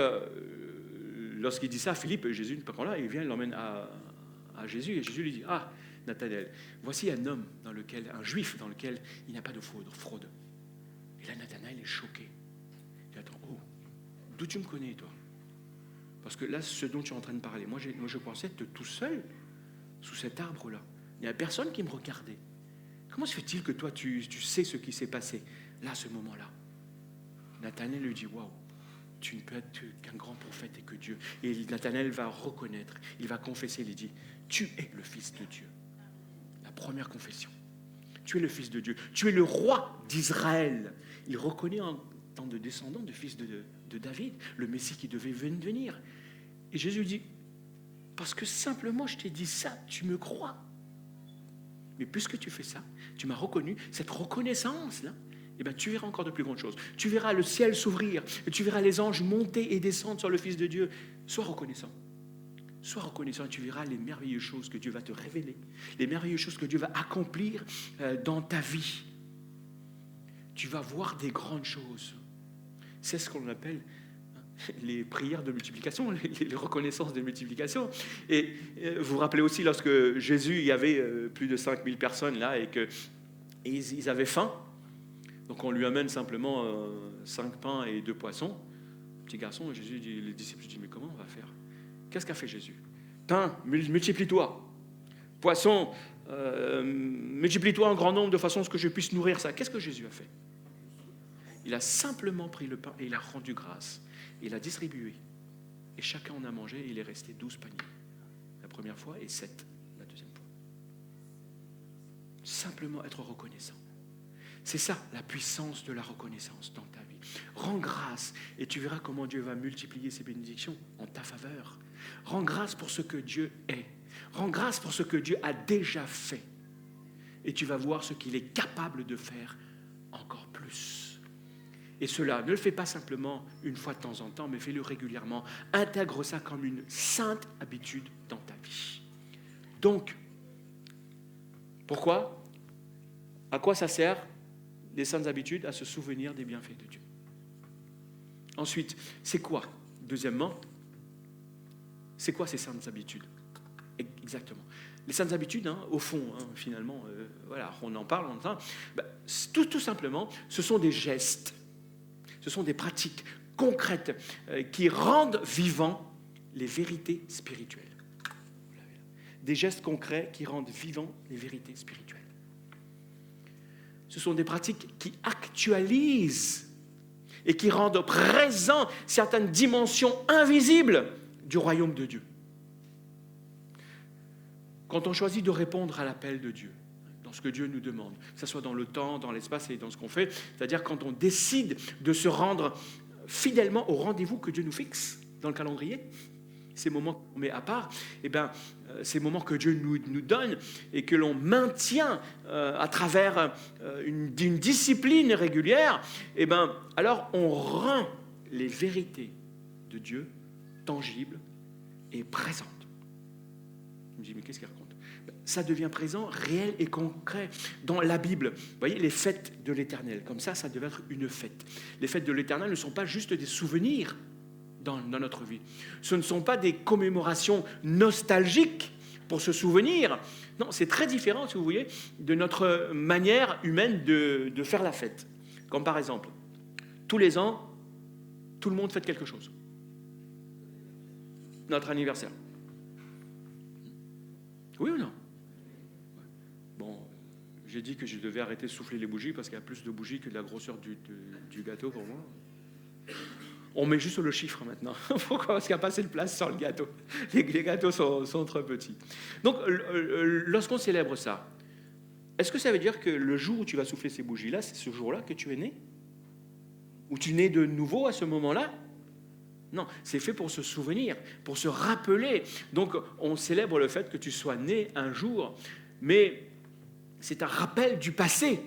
lorsqu'il dit ça à Philippe, Jésus n'est pas là, il vient, il l'emmène à Jésus, et Jésus lui dit, ah, Nathanaël, voici un homme un juif dans lequel il n'y a pas de fraude. Et là, Nathanaël est choqué. Il dit, attends, oh, d'où tu me connais, toi? Parce que là, ce dont tu es en train de parler, moi je pensais être tout seul sous cet arbre-là. Il n'y a personne qui me regardait. Comment se fait-il que toi, tu sais ce qui s'est passé là, à ce moment-là? Nathanaël lui dit, waouh, tu ne peux être qu'un grand prophète et que Dieu. Et Nathanaël va reconnaître, il va confesser, il dit, tu es le Fils de Dieu. La première confession. Tu es le Fils de Dieu. Tu es le roi d'Israël. Il reconnaît en tant de descendant de fils de David, le Messie qui devait venir. Et Jésus dit, parce que simplement je t'ai dit ça, tu me crois. Mais puisque tu fais ça, tu m'as reconnu, cette reconnaissance-là, eh bien, tu verras encore de plus grandes choses. Tu verras le ciel s'ouvrir, et tu verras les anges monter et descendre sur le Fils de Dieu. Sois reconnaissant. Sois reconnaissant et tu verras les merveilleuses choses que Dieu va te révéler, les merveilleuses choses que Dieu va accomplir dans ta vie. Tu vas voir des grandes choses. C'est ce qu'on appelle les prières de multiplication, les reconnaissances de multiplication. Et vous vous rappelez aussi lorsque Jésus, il y avait plus de 5000 personnes là et qu'ils avaient faim. Donc on lui amène simplement 5 pains et 2 poissons. Petit garçon, et Jésus dit, les disciples disent, mais comment on va faire? Qu'est-ce qu'a fait Jésus? Pain, multiplie-toi. Poisson, multiplie-toi en grand nombre de façon à ce que je puisse nourrir ça. Qu'est-ce que Jésus a fait? Il a simplement pris le pain et il a rendu grâce. Il a distribué. Et chacun en a mangé et il est resté 12 paniers. La première fois et 7 la deuxième fois. Simplement être reconnaissant. C'est ça, la puissance de la reconnaissance dans ta vie. Rends grâce et tu verras comment Dieu va multiplier ses bénédictions en ta faveur. Rends grâce pour ce que Dieu est. Rends grâce pour ce que Dieu a déjà fait. Et tu vas voir ce qu'il est capable de faire encore plus. Et cela, ne le fais pas simplement une fois de temps en temps, mais fais-le régulièrement. Intègre ça comme une sainte habitude dans ta vie. Donc, pourquoi? À quoi ça sert, les saintes habitudes? À se souvenir des bienfaits de Dieu. Ensuite, c'est quoi? Deuxièmement, c'est quoi ces saintes habitudes? Exactement. Les saintes habitudes, au fond, finalement, voilà, on en parle, on entend. Tout simplement, ce sont des gestes. Ce sont des pratiques concrètes qui rendent vivants les vérités spirituelles. Des gestes concrets qui rendent vivants les vérités spirituelles. Ce sont des pratiques qui actualisent et qui rendent présent certaines dimensions invisibles du royaume de Dieu. Quand on choisit de répondre à l'appel de Dieu, dans ce que Dieu nous demande, que ce soit dans le temps, dans l'espace et dans ce qu'on fait, c'est-à-dire quand on décide de se rendre fidèlement au rendez-vous que Dieu nous fixe dans le calendrier, ces moments qu'on met à part, ces moments que Dieu nous donne et que l'on maintient à travers une discipline régulière, alors on rend les vérités de Dieu tangibles et présentes. Je me dis, mais qu'est-ce qu'il raconte? Ça devient présent, réel et concret dans la Bible. Vous voyez, les fêtes de l'Éternel, comme ça devait être une fête. Les fêtes de l'Éternel ne sont pas juste des souvenirs dans notre vie. Ce ne sont pas des commémorations nostalgiques pour se souvenir. Non, c'est très différent, si vous voyez, de notre manière humaine de faire la fête. Comme par exemple, tous les ans, tout le monde fête quelque chose. Notre anniversaire. Oui ou non? Bon, j'ai dit que je devais arrêter de souffler les bougies parce qu'il y a plus de bougies que de la grosseur du gâteau pour moi. On met juste le chiffre maintenant. Pourquoi? Parce qu'il n'y a pas assez de place sur le gâteau. Les gâteaux sont trop petits. Donc, lorsqu'on célèbre ça, est-ce que ça veut dire que le jour où tu vas souffler ces bougies-là, c'est ce jour-là que tu es né? Ou tu nais de nouveau à ce moment-là? Non, c'est fait pour se souvenir, pour se rappeler. Donc, on célèbre le fait que tu sois né un jour, mais c'est un rappel du passé.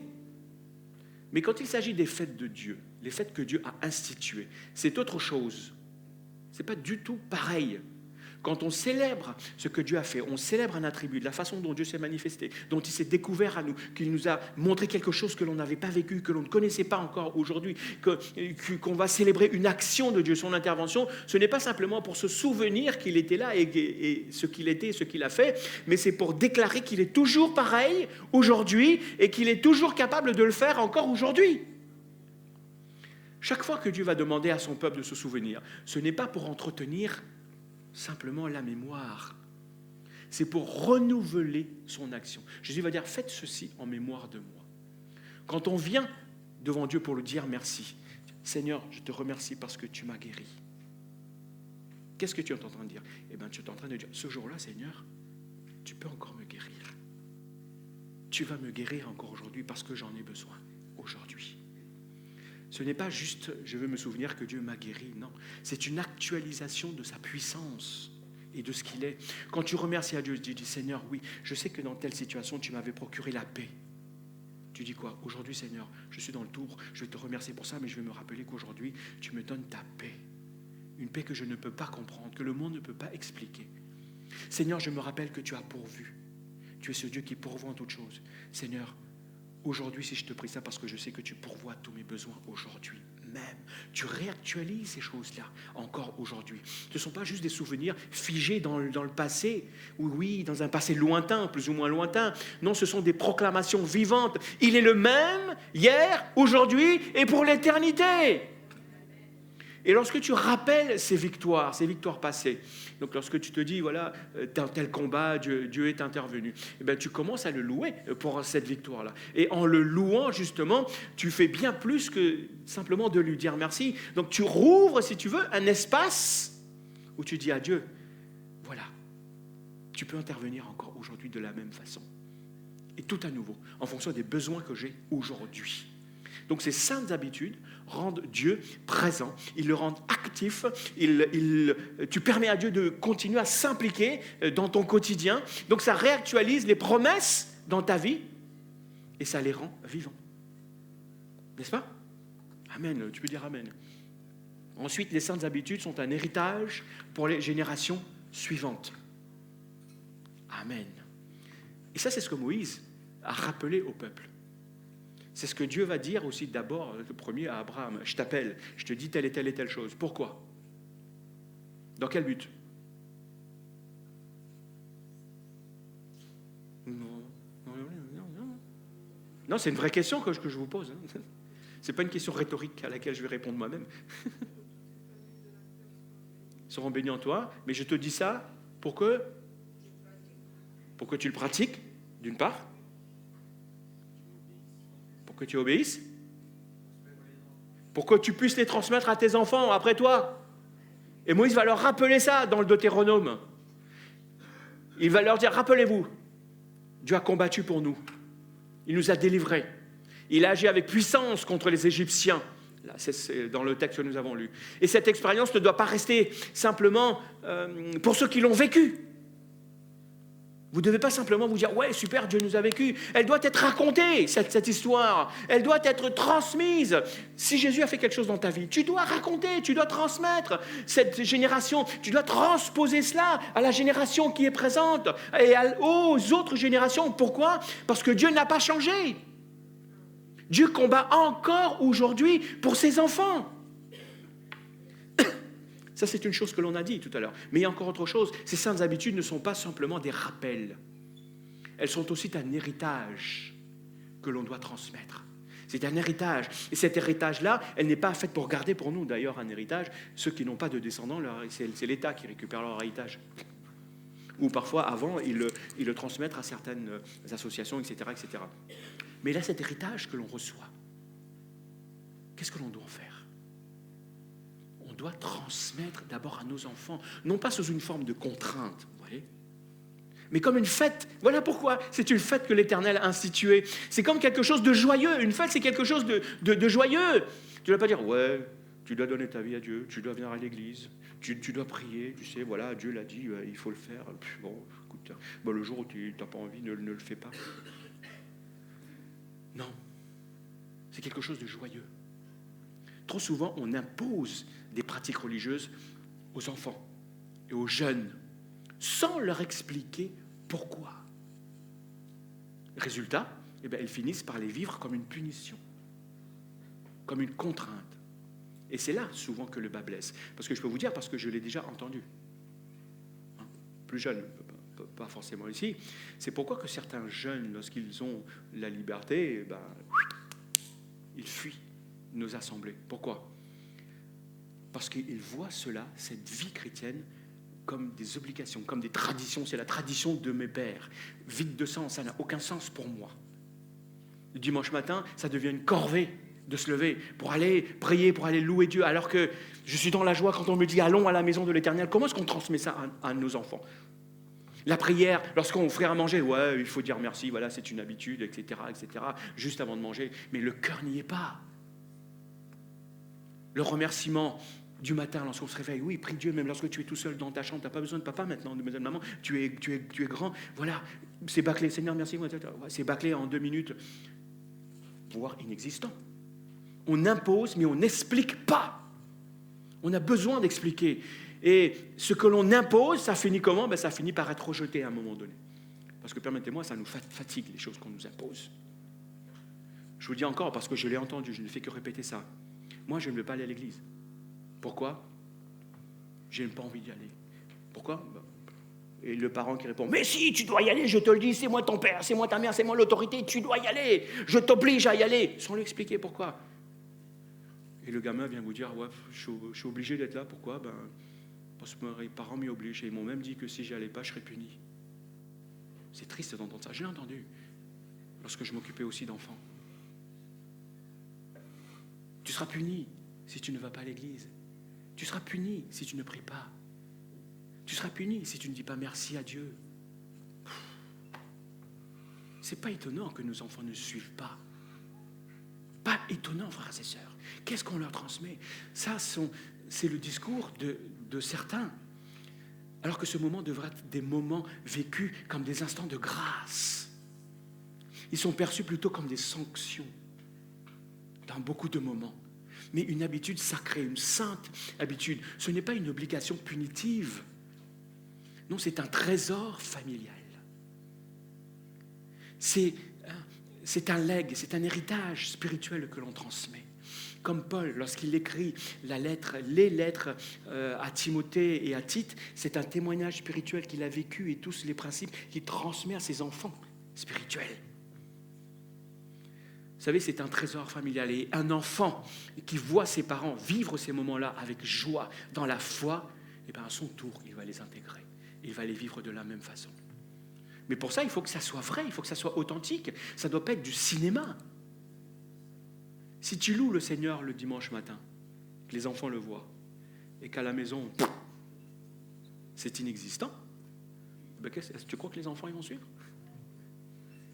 Mais quand il s'agit des fêtes de Dieu, les fêtes que Dieu a instituées, c'est autre chose. Ce n'est pas du tout pareil. Quand on célèbre ce que Dieu a fait, on célèbre un attribut, de la façon dont Dieu s'est manifesté, dont il s'est découvert à nous, qu'il nous a montré quelque chose que l'on n'avait pas vécu, que l'on ne connaissait pas encore aujourd'hui, qu'on va célébrer une action de Dieu, son intervention. Ce n'est pas simplement pour se souvenir qu'il était là et ce qu'il était, ce qu'il a fait, mais c'est pour déclarer qu'il est toujours pareil aujourd'hui et qu'il est toujours capable de le faire encore aujourd'hui. Chaque fois que Dieu va demander à son peuple de se souvenir, ce n'est pas pour entretenir simplement la mémoire. C'est pour renouveler son action. Jésus va dire, faites ceci en mémoire de moi. Quand on vient devant Dieu pour lui dire merci, Seigneur, je te remercie parce que tu m'as guéri. Qu'est-ce que tu es en train de dire? Eh bien, tu es en train de dire, ce jour-là, Seigneur, tu peux encore me guérir. Tu vas me guérir encore aujourd'hui parce que j'en ai besoin aujourd'hui. Ce n'est pas juste « je veux me souvenir que Dieu m'a guéri », non. C'est une actualisation de sa puissance et de ce qu'il est. Quand tu remercies à Dieu, tu dis « Seigneur, oui, je sais que dans telle situation, tu m'avais procuré la paix. » Tu dis quoi? Aujourd'hui, Seigneur, je suis dans le tour, je vais te remercier pour ça, mais je vais me rappeler qu'aujourd'hui, tu me donnes ta paix. Une paix que je ne peux pas comprendre, que le monde ne peut pas expliquer. Seigneur, je me rappelle que tu as pourvu. Tu es ce Dieu qui pourvoit en toutes choses. Seigneur, aujourd'hui, si je te prie ça, parce que je sais que tu pourvois tous mes besoins aujourd'hui même. Tu réactualises ces choses-là encore aujourd'hui. Ce ne sont pas juste des souvenirs figés dans le passé, ou oui, dans un passé lointain, plus ou moins lointain. Non, ce sont des proclamations vivantes. Il est le même hier, aujourd'hui et pour l'éternité. Et lorsque tu rappelles ces victoires passées, donc lorsque tu te dis, voilà, dans tel combat, Dieu est intervenu, eh bien, tu commences à le louer pour cette victoire-là. Et en le louant, justement, tu fais bien plus que simplement de lui dire merci. Donc tu rouvres, si tu veux, un espace où tu dis à Dieu, voilà, tu peux intervenir encore aujourd'hui de la même façon. Et tout à nouveau, en fonction des besoins que j'ai aujourd'hui. Donc ces saintes habitudes rendent Dieu présent, ils le rendent actif, tu permets à Dieu de continuer à s'impliquer dans ton quotidien. Donc ça réactualise les promesses dans ta vie et ça les rend vivants. N'est-ce pas? Amen, tu peux dire amen. Ensuite, les saintes habitudes sont un héritage pour les générations suivantes. Amen. Et ça, c'est ce que Moïse a rappelé au peuple. C'est ce que Dieu va dire aussi d'abord, le premier à Abraham. Je t'appelle, je te dis telle et telle et telle chose. Pourquoi? Dans quel but? Non, c'est une vraie question que je vous pose. Ce n'est pas une question rhétorique à laquelle je vais répondre moi-même. Ils seront bénis en toi, mais je te dis ça pour que tu le pratiques, d'une part, que tu obéisses, pour que tu puisses les transmettre à tes enfants après toi. Et Moïse va leur rappeler ça dans le Deutéronome. Il va leur dire, rappelez-vous, Dieu a combattu pour nous. Il nous a délivrés. Il a agi avec puissance contre les Égyptiens. Là, c'est dans le texte que nous avons lu. Et cette expérience ne doit pas rester simplement pour ceux qui l'ont vécu. Vous ne devez pas simplement vous dire « Ouais, super, Dieu nous a vécu ». Elle doit être racontée, cette histoire. Elle doit être transmise. Si Jésus a fait quelque chose dans ta vie, tu dois raconter, tu dois transmettre cette génération. Tu dois transposer cela à la génération qui est présente et aux autres générations. Pourquoi ? Parce que Dieu n'a pas changé. Dieu combat encore aujourd'hui pour ses enfants. Ça, c'est une chose que l'on a dit tout à l'heure. Mais il y a encore autre chose. Ces saintes habitudes ne sont pas simplement des rappels. Elles sont aussi un héritage que l'on doit transmettre. C'est un héritage. Et cet héritage-là, elle n'est pas faite pour garder pour nous, d'ailleurs, un héritage. Ceux qui n'ont pas de descendants, c'est l'État qui récupère leur héritage. Ou parfois, avant, ils le transmettent à certaines associations, etc., etc. Mais là, cet héritage que l'on reçoit, qu'est-ce que l'on doit en faire ? On doit transmettre d'abord à nos enfants, non pas sous une forme de contrainte, vous voyez, mais comme une fête. Voilà pourquoi c'est une fête que l'Éternel a instituée. C'est comme quelque chose de joyeux. Une fête, c'est quelque chose de joyeux. Tu ne dois pas dire, ouais, tu dois donner ta vie à Dieu, tu dois venir à l'église, tu dois prier, tu sais, voilà, Dieu l'a dit, il faut le faire. Bon, écoute, bon, le jour où tu n'as pas envie, ne le fais pas. Non, c'est quelque chose de joyeux. Trop souvent, on impose des pratiques religieuses aux enfants et aux jeunes, sans leur expliquer pourquoi. Résultat, elles finissent par les vivre comme une punition, comme une contrainte. Et c'est là, souvent, que le bas blesse. Parce que je peux vous dire, parce que je l'ai déjà entendu. Plus jeune, pas forcément ici. C'est pourquoi que certains jeunes, lorsqu'ils ont la liberté, ils fuient nos assemblées. Pourquoi ? Parce qu'ils voient cela, cette vie chrétienne, comme des obligations, comme des traditions. C'est la tradition de mes pères. Vide de sens, ça n'a aucun sens pour moi. Le dimanche matin, ça devient une corvée de se lever pour aller prier, pour aller louer Dieu, alors que je suis dans la joie quand on me dit « Allons à la maison de l'Éternel ». Comment est-ce qu'on transmet ça à nos enfants ? La prière, lorsqu'on offre à manger, ouais, il faut dire merci, voilà, c'est une habitude, etc., juste avant de manger. Mais le cœur n'y est pas. Le remerciement du matin, lorsqu'on se réveille, oui, prie Dieu, même lorsque tu es tout seul dans ta chambre, tu n'as pas besoin de papa maintenant, de maman, tu es grand, voilà, c'est bâclé, Seigneur, merci, c'est bâclé en 2 minutes, voire inexistant. On impose, mais on n'explique pas. On a besoin d'expliquer. Et ce que l'on impose, ça finit comment ? Ça finit par être rejeté à un moment donné. Parce que, permettez-moi, ça nous fatigue, les choses qu'on nous impose. Je vous le dis encore, parce que je l'ai entendu, je ne fais que répéter ça. Moi, je ne veux pas aller à l'église. Pourquoi ? Je n'ai pas envie d'y aller. Pourquoi ? Et le parent qui répond, mais si, tu dois y aller, je te le dis, c'est moi ton père, c'est moi ta mère, c'est moi l'autorité, tu dois y aller, je t'oblige à y aller, sans lui expliquer pourquoi. Et le gamin vient vous dire, ouais, je suis obligé d'être là, pourquoi ? Parce que mes parents m'y obligent, et ils m'ont même dit que si j'y allais pas, je serais puni. C'est triste d'entendre ça, je l'ai entendu, lorsque je m'occupais aussi d'enfants. Tu seras puni si tu ne vas pas à l'église. Tu seras puni si tu ne pries pas. Tu seras puni si tu ne dis pas merci à Dieu. C'est pas étonnant que nos enfants ne suivent pas. Pas étonnant, frères et sœurs. Qu'est-ce qu'on leur transmet ? Ça, c'est le discours de certains. Alors que ce moment devrait être des moments vécus comme des instants de grâce. Ils sont perçus plutôt comme des sanctions dans beaucoup de moments. Mais une habitude sacrée, une sainte habitude, ce n'est pas une obligation punitive. Non, c'est un trésor familial. C'est un legs, c'est un héritage spirituel que l'on transmet. Comme Paul, lorsqu'il écrit les lettres à Timothée et à Tite, c'est un témoignage spirituel qu'il a vécu et tous les principes qu'il transmet à ses enfants spirituels. Vous savez, c'est un trésor familial. Et un enfant qui voit ses parents vivre ces moments-là avec joie, dans la foi, à son tour, il va les intégrer. Il va les vivre de la même façon. Mais pour ça, il faut que ça soit vrai, il faut que ça soit authentique. Ça ne doit pas être du cinéma. Si tu loues le Seigneur le dimanche matin, que les enfants le voient, et qu'à la maison, c'est inexistant, tu crois que les enfants ils vont suivre ?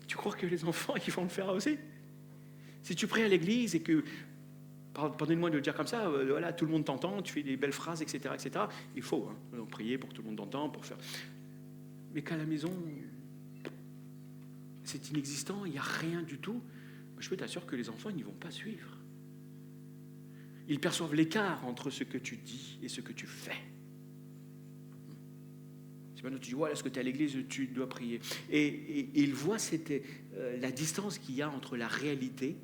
Tu crois que les enfants ils vont le faire aussi ? Si tu pries à l'église et que, pardonnez-moi de le dire comme ça, voilà, tout le monde t'entend, tu fais des belles phrases, etc., il faut prier pour que tout le monde t'entende, pour faire... Mais qu'à la maison, c'est inexistant, il n'y a rien du tout, je peux t'assurer que les enfants, ils n'y vont pas suivre. Ils perçoivent l'écart entre ce que tu dis et ce que tu fais. C'est maintenant tu dis, ouais, est-ce que tu es à l'église, tu dois prier. Et ils voient la distance qu'il y a entre la réalité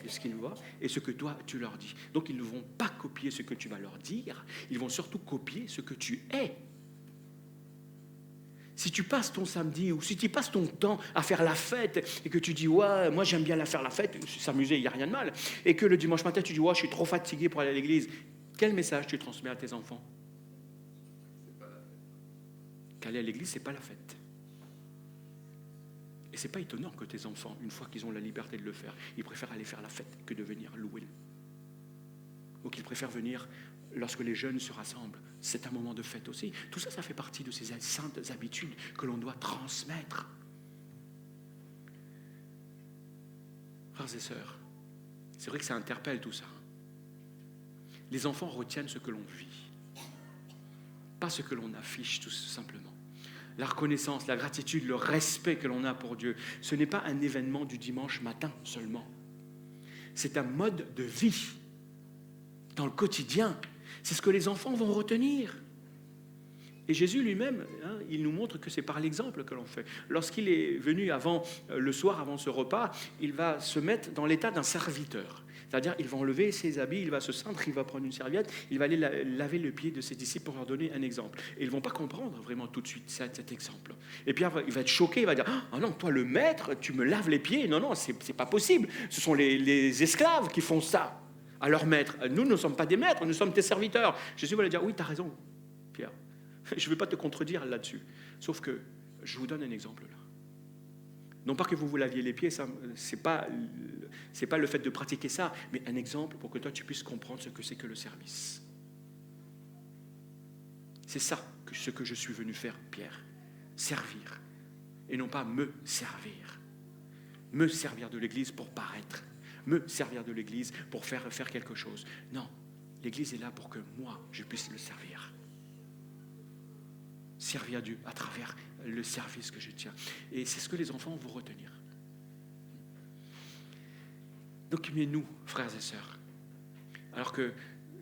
de ce qu'ils voient et ce que toi, tu leur dis. Donc, ils ne vont pas copier ce que tu vas leur dire, ils vont surtout copier ce que tu es. Si tu passes ton samedi ou si tu passes ton temps à faire la fête et que tu dis, ouais, moi j'aime bien faire la fête, s'amuser, il n'y a rien de mal, et que le dimanche matin tu dis, ouais, je suis trop fatigué pour aller à l'église, quel message tu transmets à tes enfants? Qu'aller à l'église, ce n'est pas la fête. Et ce n'est pas étonnant que tes enfants, une fois qu'ils ont la liberté de le faire, ils préfèrent aller faire la fête que de venir louer. Ou qu'ils préfèrent venir lorsque les jeunes se rassemblent. C'est un moment de fête aussi. Tout ça, ça fait partie de ces saintes habitudes que l'on doit transmettre. Frères et sœurs, c'est vrai que ça interpelle tout ça. Les enfants retiennent ce que l'on vit, pas ce que l'on affiche tout simplement. La reconnaissance, la gratitude, le respect que l'on a pour Dieu, ce n'est pas un événement du dimanche matin seulement. C'est un mode de vie dans le quotidien. C'est ce que les enfants vont retenir. Et Jésus lui-même, il nous montre que c'est par l'exemple que l'on fait. Lorsqu'il est venu le soir avant ce repas, il va se mettre dans l'état d'un serviteur. C'est-à-dire, il va enlever ses habits, il va se ceindre, il va prendre une serviette, il va aller laver le pied de ses disciples pour leur donner un exemple. Et ils ne vont pas comprendre vraiment tout de suite cet exemple. Et puis il va être choqué, il va dire, ah non, toi le maître, tu me laves les pieds. Non, c'est pas possible. Ce sont les esclaves qui font ça à leur maître. Nous ne sommes pas des maîtres, nous sommes tes serviteurs. Jésus va leur dire, oui, tu as raison, Pierre. Je ne vais pas te contredire là-dessus. Sauf que je vous donne un exemple là. Non pas que vous laviez les pieds, ce n'est pas le fait de pratiquer ça, mais un exemple pour que toi tu puisses comprendre ce que c'est que le service. C'est ça ce que je suis venu faire, Pierre. Servir. Et non pas me servir. Me servir de l'Église pour paraître. Me servir de l'Église pour faire quelque chose. Non, l'Église est là pour que moi, je puisse le servir. Servir Dieu à travers le service que je tiens. Et c'est ce que les enfants vont retenir. Donc, nous, frères et sœurs, alors que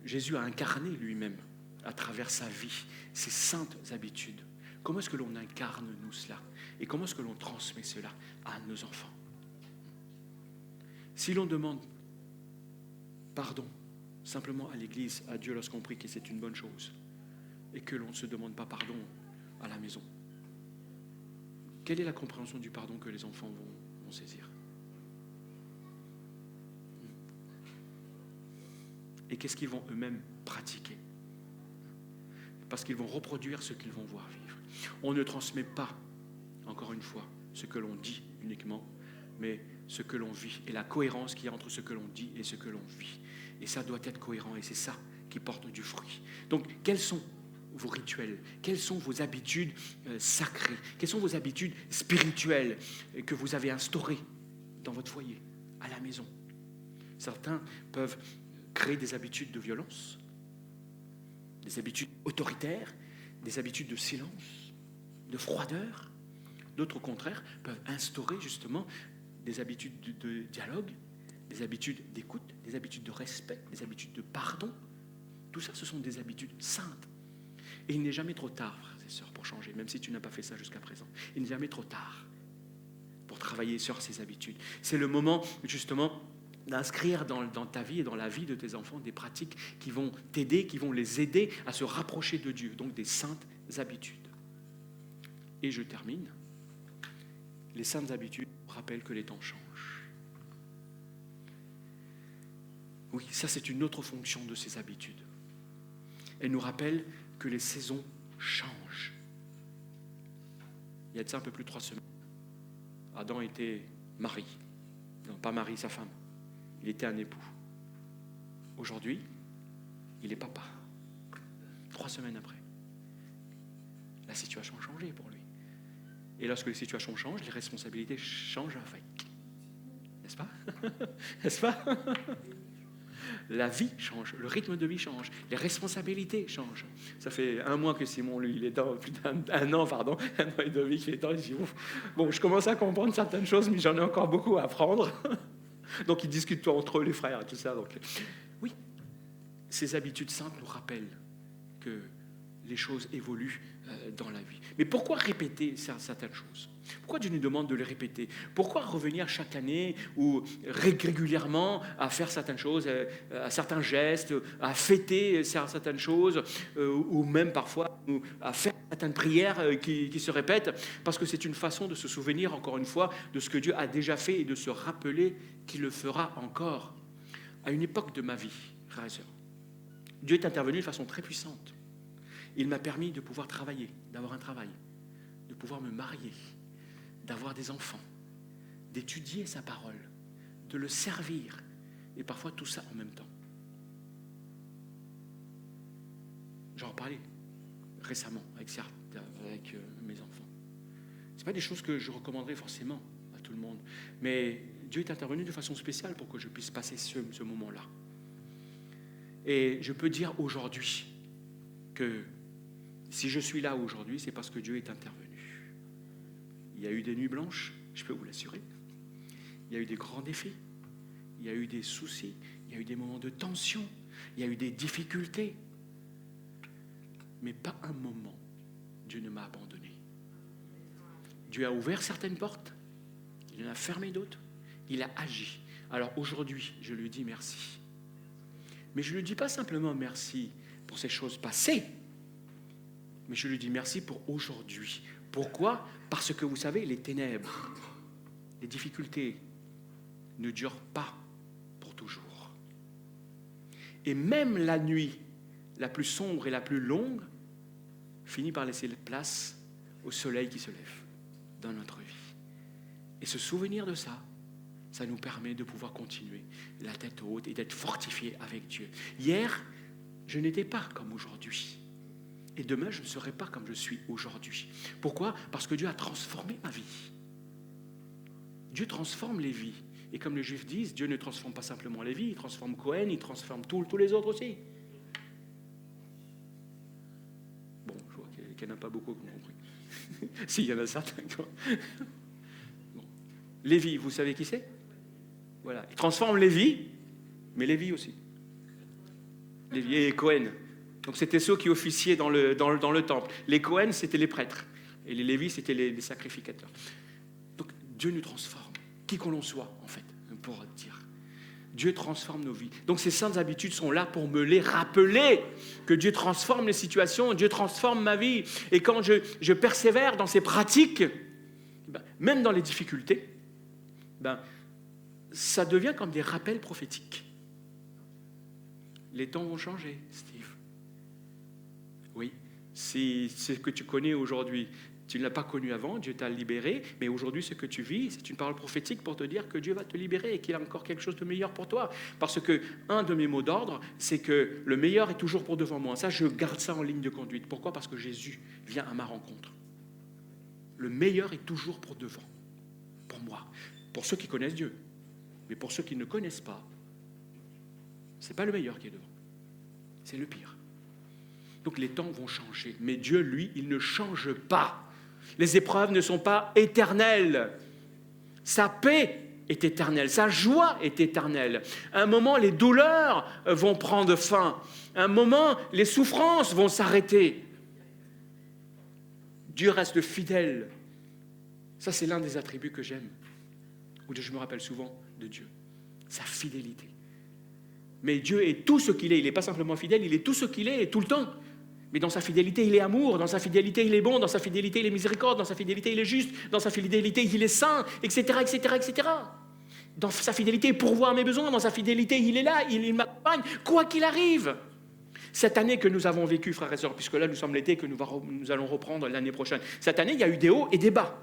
Jésus a incarné lui-même à travers sa vie, ses saintes habitudes, comment est-ce que l'on incarne, nous, cela? Et comment est-ce que l'on transmet cela à nos enfants? Si l'on demande pardon simplement à l'Église, à Dieu lorsqu'on prie que c'est une bonne chose, et que l'on ne se demande pas pardon à la maison, quelle est la compréhension du pardon que les enfants vont saisir? Et qu'est-ce qu'ils vont eux-mêmes pratiquer? Parce qu'ils vont reproduire ce qu'ils vont voir vivre. On ne transmet pas, encore une fois, ce que l'on dit uniquement, mais ce que l'on vit et la cohérence qu'il y a entre ce que l'on dit et ce que l'on vit. Et ça doit être cohérent et c'est ça qui porte du fruit. Donc, quels sont vos rituels? Quelles sont vos habitudes sacrées? Quelles sont vos habitudes spirituelles que vous avez instaurées dans votre foyer, à la maison? Certains peuvent créer des habitudes de violence, des habitudes autoritaires, des habitudes de silence, de froideur. D'autres, au contraire, peuvent instaurer justement des habitudes de dialogue, des habitudes d'écoute, des habitudes de respect, des habitudes de pardon. Tout ça, ce sont des habitudes saintes. Et il n'est jamais trop tard, frères et sœurs, pour changer, même si tu n'as pas fait ça jusqu'à présent. Il n'est jamais trop tard pour travailler sur ces habitudes. C'est le moment, justement, d'inscrire dans ta vie et dans la vie de tes enfants des pratiques qui vont t'aider, qui vont les aider à se rapprocher de Dieu, donc des saintes habitudes. Et je termine. Les saintes habitudes rappellent que les temps changent. Oui, ça c'est une autre fonction de ces habitudes. Elles nous rappellent que les saisons changent. Il y a de ça un peu plus de 3 semaines. Adam était mari. Non, pas mari, sa femme. Il était un époux. Aujourd'hui, il est papa. 3 semaines après. La situation a changé pour lui. Et lorsque les situations changent, les responsabilités changent avec. N'est-ce pas? N'est-ce pas? la vie change, le rythme de vie change, les responsabilités changent. Ça fait 1 mois que Simon, lui, il est dans, plus d'un an, pardon, 1 an et demi qu'il est dans, il dit, ouf, bon, je commence à comprendre certaines choses, mais j'en ai encore beaucoup à apprendre. Donc, ils discutent entre eux, les frères, et tout ça. Donc, oui, ces habitudes simples nous rappellent que les choses évoluent dans la vie. Mais pourquoi répéter certaines choses? Pourquoi Dieu nous demande de les répéter? Pourquoi revenir chaque année ou régulièrement à faire certaines choses, à certains gestes, à fêter certaines choses, ou même parfois à faire certaines prières qui se répètent? Parce que c'est une façon de se souvenir, encore une fois, de ce que Dieu a déjà fait et de se rappeler qu'il le fera encore. À une époque de ma vie, frères et sœurs, Dieu est intervenu de façon très puissante. Il m'a permis de pouvoir travailler, d'avoir un travail, de pouvoir me marier, d'avoir des enfants, d'étudier sa parole, de le servir, et parfois tout ça en même temps. J'en parlais récemment avec mes enfants. Ce n'est pas des choses que je recommanderais forcément à tout le monde, mais Dieu est intervenu de façon spéciale pour que je puisse passer ce moment-là. Et je peux dire aujourd'hui que si je suis là aujourd'hui, c'est parce que Dieu est intervenu. Il y a eu des nuits blanches, je peux vous l'assurer. Il y a eu des grands défis. Il y a eu des soucis. Il y a eu des moments de tension. Il y a eu des difficultés. Mais pas un moment, Dieu ne m'a abandonné. Dieu a ouvert certaines portes. Il en a fermé d'autres. Il a agi. Alors aujourd'hui, je lui dis merci. Mais je ne lui dis pas simplement merci pour ces choses passées, mais je lui dis merci pour aujourd'hui. Pourquoi? Parce que vous savez, les ténèbres, les difficultés ne durent pas pour toujours. Et même la nuit la plus sombre et la plus longue finit par laisser place au soleil qui se lève dans notre vie. Et se souvenir de ça, ça nous permet de pouvoir continuer la tête haute et d'être fortifiés avec Dieu. Hier, je n'étais pas comme aujourd'hui. Et demain, je ne serai pas comme je suis aujourd'hui. Pourquoi? Parce que Dieu a transformé ma vie. Dieu transforme les vies. Et comme les Juifs disent, Dieu ne transforme pas simplement les vies, il transforme Cohen, il transforme tous les autres aussi. Bon, je vois qu'il n'y en a pas beaucoup qui ont compris. Si, il y en a certains. Bon. Lévi, vous savez qui c'est? Voilà, il transforme Lévi, mais Lévi aussi. Lévi et Cohen. Donc c'était ceux qui officiaient dans le temple. Les Cohen, c'était les prêtres. Et les Lévis, c'était les sacrificateurs. Donc Dieu nous transforme, qui qu'on l'on soit, en fait, pour dire. Dieu transforme nos vies. Donc ces saintes habitudes sont là pour me les rappeler, que Dieu transforme les situations, Dieu transforme ma vie. Et quand je persévère dans ces pratiques, même dans les difficultés, ça devient comme des rappels prophétiques. Les temps vont changer, Steve. Oui, si ce que tu connais aujourd'hui, tu ne l'as pas connu avant, Dieu t'a libéré, mais aujourd'hui ce que tu vis, c'est une parole prophétique pour te dire que Dieu va te libérer et qu'il a encore quelque chose de meilleur pour toi. Parce que un de mes mots d'ordre, c'est que le meilleur est toujours pour devant moi. Ça, je garde ça en ligne de conduite. Pourquoi? Parce que Jésus vient à ma rencontre. Le meilleur est toujours pour devant, pour moi, pour ceux qui connaissent Dieu. Mais pour ceux qui ne connaissent pas, ce n'est pas le meilleur qui est devant, c'est le pire. Donc les temps vont changer, mais Dieu, lui, il ne change pas. Les épreuves ne sont pas éternelles. Sa paix est éternelle, sa joie est éternelle. À un moment, les douleurs vont prendre fin. À un moment, les souffrances vont s'arrêter. Dieu reste fidèle. Ça, c'est l'un des attributs que j'aime, ou je me rappelle souvent de Dieu, sa fidélité. Mais Dieu est tout ce qu'il est. Il n'est pas simplement fidèle, il est tout ce qu'il est tout le temps. Mais dans sa fidélité, il est amour, dans sa fidélité, il est bon, dans sa fidélité, il est miséricorde, dans sa fidélité, il est juste, dans sa fidélité, il est saint, etc., etc., etc. Dans sa fidélité, il pourvoit à mes besoins, dans sa fidélité, il est là, il m'accompagne, quoi qu'il arrive. Cette année que nous avons vécue, frères et sœurs, puisque là, nous sommes l'été que nous allons reprendre l'année prochaine, cette année, il y a eu des hauts et des bas.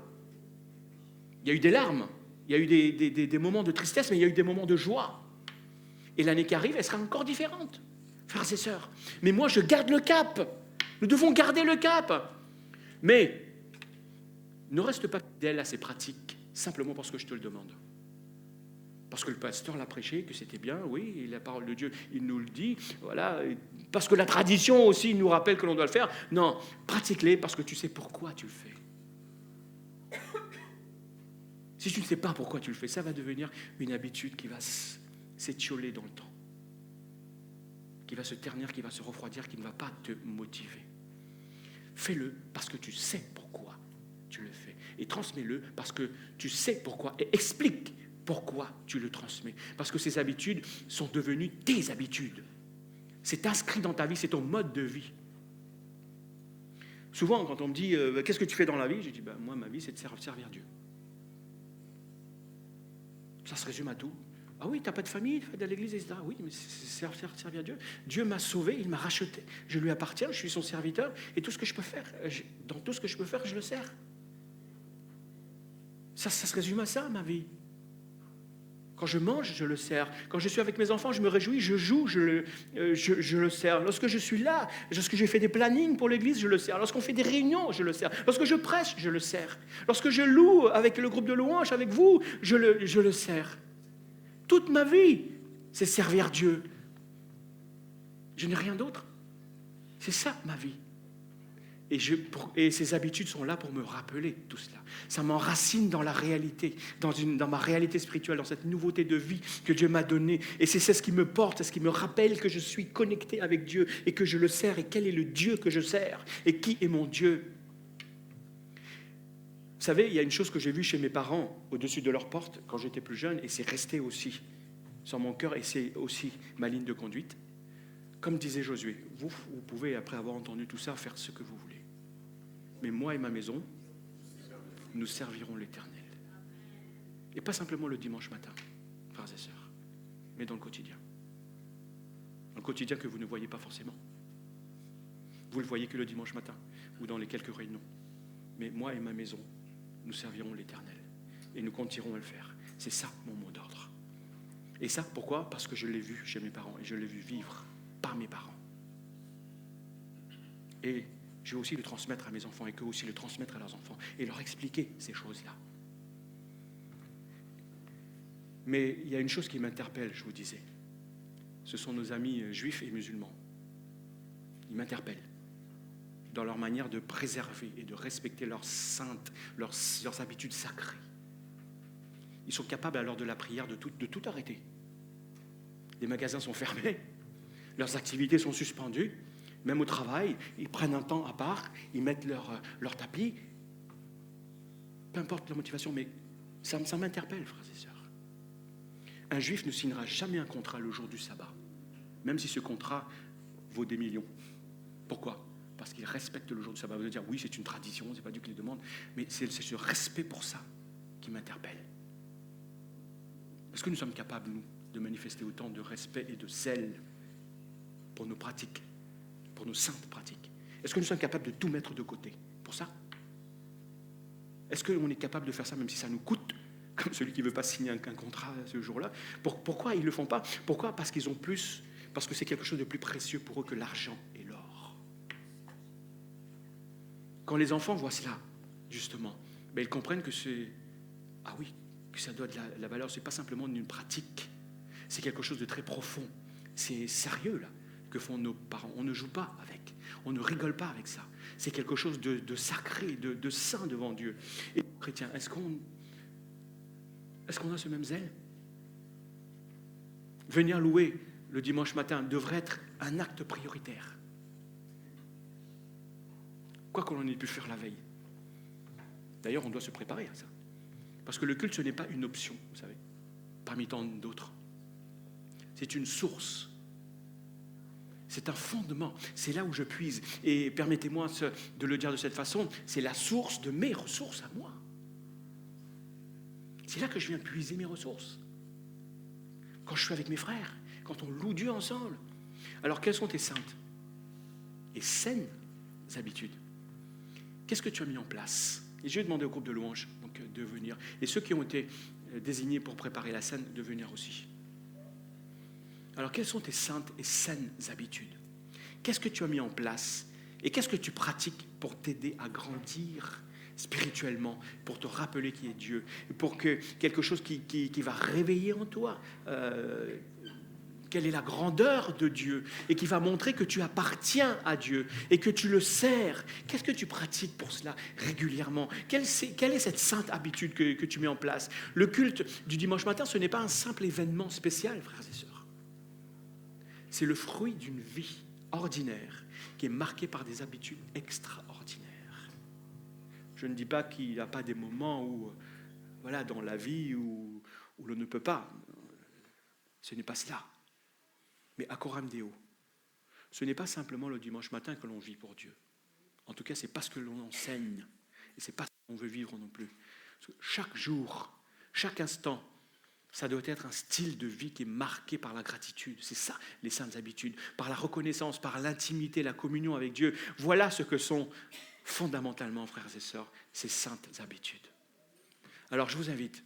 Il y a eu des larmes, il y a eu des moments de tristesse, mais il y a eu des moments de joie. Et l'année qui arrive, elle sera encore différente, frères et sœurs. Mais moi, je garde le cap. Nous devons garder le cap. Mais ne reste pas fidèle à ces pratiques simplement parce que je te le demande. Parce que le pasteur l'a prêché, que c'était bien, oui, et la parole de Dieu, il nous le dit, voilà, parce que la tradition aussi nous rappelle que l'on doit le faire. Non, pratique-les parce que tu sais pourquoi tu le fais. Si tu ne sais pas pourquoi tu le fais, ça va devenir une habitude qui va s'étioler dans le temps, qui va se ternir, qui va se refroidir, qui ne va pas te motiver. Fais-le parce que tu sais pourquoi tu le fais. Et transmets-le parce que tu sais pourquoi. Et explique pourquoi tu le transmets. Parce que ces habitudes sont devenues tes habitudes. C'est inscrit dans ta vie, c'est ton mode de vie. Souvent, quand on me dit « Qu'est-ce que tu fais dans la vie ?» Je dis « Moi, ma vie, c'est de servir Dieu. » Ça se résume à tout. Ah oui, tu n'as pas de famille, tu fais de l'église, etc. Oui, mais c'est servir Dieu. Dieu m'a sauvé, il m'a racheté. Je lui appartiens, je suis son serviteur. Et tout ce que je peux faire, dans tout ce que je peux faire, je le sers. Ça se résume à ça, ma vie. Quand je mange, je le sers. Quand je suis avec mes enfants, je me réjouis, je joue, je le sers. Lorsque je suis là, lorsque j'ai fait des plannings pour l'église, je le sers. Lorsqu'on fait des réunions, je le sers. Lorsque je prêche, je le sers. Lorsque je loue avec le groupe de louanges, avec vous, je le sers. Toute ma vie, c'est servir Dieu. Je n'ai rien d'autre. C'est ça, ma vie. Et ces habitudes sont là pour me rappeler tout cela. Ça m'enracine dans la réalité, dans ma réalité spirituelle, dans cette nouveauté de vie que Dieu m'a donnée. Et c'est ce qui me porte, c'est ce qui me rappelle que je suis connecté avec Dieu et que je le sers. Et quel est le Dieu que je sers et qui est mon Dieu. Vous savez, il y a une chose que j'ai vue chez mes parents au-dessus de leur porte quand j'étais plus jeune, et c'est resté aussi sur mon cœur, et c'est aussi ma ligne de conduite. Comme disait Josué, vous pouvez, après avoir entendu tout ça, faire ce que vous voulez. Mais moi et ma maison, nous servirons l'Éternel. Et pas simplement le dimanche matin, frères et sœurs, mais dans le quotidien. Dans le quotidien que vous ne voyez pas forcément. Vous ne le voyez que le dimanche matin, ou dans les quelques réunions. Mais moi et ma maison, nous servirons l'Éternel. Et nous continuerons à le faire. C'est ça mon mot d'ordre. Et ça, pourquoi ? Parce que je l'ai vu chez mes parents, et je l'ai vu vivre par mes parents. Et je vais aussi le transmettre à mes enfants et qu'eux aussi le transmettre à leurs enfants et leur expliquer ces choses-là. Mais il y a une chose qui m'interpelle, je vous disais. Ce sont nos amis juifs et musulmans. Ils m'interpellent dans leur manière de préserver et de respecter leurs saintes, leurs habitudes sacrées. Ils sont capables à l'heure de la prière de tout arrêter. Les magasins sont fermés, leurs activités sont suspendues. Même au travail, ils prennent un temps à part, ils mettent leur tapis. Peu importe la motivation, mais ça m'interpelle, frères et sœurs. Un juif ne signera jamais un contrat le jour du sabbat, même si ce contrat vaut des millions. Pourquoi ? Parce qu'il respecte le jour du sabbat. Vous allez dire, oui, c'est une tradition, c'est pas Dieu qui le demande, mais c'est ce respect pour ça qui m'interpelle. Est-ce que nous sommes capables, nous, de manifester autant de respect et de zèle pour nos pratiques, pour nos saintes pratiques? Est-ce que nous sommes capables de tout mettre de côté pour ça? Est-ce qu'on est capable de faire ça même si ça nous coûte, comme celui qui ne veut pas signer un contrat ce jour-là? Pourquoi ils ne le font pas? Pourquoi? Parce qu'ils ont plus, parce que c'est quelque chose de plus précieux pour eux que l'argent et l'or. Quand les enfants voient cela, justement, ils comprennent que c'est... Ah oui, que ça doit de la valeur. Ce n'est pas simplement une pratique. C'est quelque chose de très profond. C'est sérieux, là, que font nos parents. On ne joue pas avec. On ne rigole pas avec ça. C'est quelque chose de sacré, de saint devant Dieu. Et chrétiens, est-ce qu'on a ce même zèle? Venir louer le dimanche matin devrait être un acte prioritaire. Quoi qu'on en ait pu faire la veille. D'ailleurs, on doit se préparer à ça. Parce que le culte, ce n'est pas une option, vous savez, parmi tant d'autres. C'est une source. C'est un fondement. C'est là où je puise. Et permettez-moi de le dire de cette façon, c'est la source de mes ressources à moi. C'est là que je viens puiser mes ressources. Quand je suis avec mes frères, quand on loue Dieu ensemble. Alors, quelles sont tes saintes et saines habitudes? Qu'est-ce que tu as mis en place? Et je vais demander au groupe de louanges donc, de venir. Et ceux qui ont été désignés pour préparer la scène, de venir aussi. Alors, quelles sont tes saintes et saines habitudes? Qu'est-ce que tu as mis en place? Et qu'est-ce que tu pratiques pour t'aider à grandir spirituellement, pour te rappeler qui est Dieu, pour que quelque chose qui va réveiller en toi quelle est la grandeur de Dieu et qui va montrer que tu appartiens à Dieu et que tu le sers. Qu'est-ce que tu pratiques pour cela régulièrement? Quelle est cette sainte habitude que tu mets en place? Le culte du dimanche matin, ce n'est pas un simple événement spécial, frères et sœurs. C'est le fruit d'une vie ordinaire qui est marquée par des habitudes extraordinaires. Je ne dis pas qu'il n'y a pas des moments où, voilà, dans la vie où l'on ne peut pas. Ce n'est pas cela. Mais à Coram Deo, ce n'est pas simplement le dimanche matin que l'on vit pour Dieu. En tout cas, ce n'est pas ce que l'on enseigne. Et ce n'est pas ce qu'on veut vivre non plus. Chaque jour, chaque instant, ça doit être un style de vie qui est marqué par la gratitude. C'est ça, les saintes habitudes. Par la reconnaissance, par l'intimité, la communion avec Dieu. Voilà ce que sont fondamentalement, frères et sœurs, ces saintes habitudes. Alors, je vous invite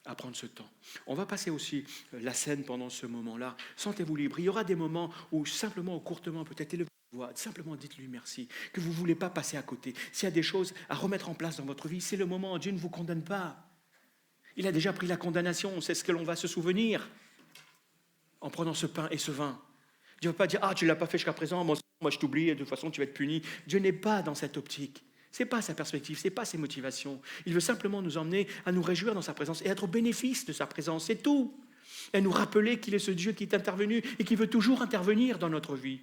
à prendre ce temps. On va passer aussi la scène pendant ce moment-là. Sentez-vous libre. Il y aura des moments où simplement, ou courtement, peut-être élevez la voix, simplement dites-lui merci, que vous ne voulez pas passer à côté. S'il y a des choses à remettre en place dans votre vie, c'est le moment. Dieu ne vous condamne pas. Il a déjà pris la condamnation. C'est ce que l'on va se souvenir en prenant ce pain et ce vin. Dieu ne va pas dire « Ah, tu ne l'as pas fait jusqu'à présent, moi je t'oublie, et de toute façon tu vas être puni. » Dieu n'est pas dans cette optique. Ce n'est pas sa perspective, ce n'est pas ses motivations. Il veut simplement nous emmener à nous réjouir dans sa présence et être au bénéfice de sa présence, c'est tout. Et à nous rappeler qu'il est ce Dieu qui est intervenu et qui veut toujours intervenir dans notre vie.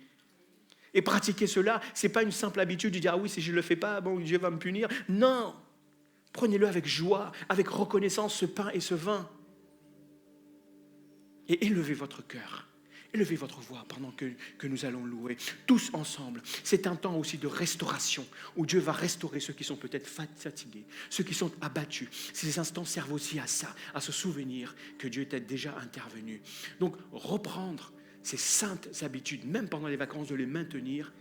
Et pratiquer cela, ce n'est pas une simple habitude de dire « Ah oui, si je ne le fais pas, bon, Dieu va me punir. » Non, prenez-le avec joie, avec reconnaissance, ce pain et ce vin. Et élevez votre cœur. Élevez votre voix pendant que nous allons louer, tous ensemble. C'est un temps aussi de restauration, où Dieu va restaurer ceux qui sont peut-être fatigués, ceux qui sont abattus. Ces instants servent aussi à ça, à se souvenir que Dieu était déjà intervenu. Donc, reprendre ces saintes habitudes, même pendant les vacances, de les maintenir,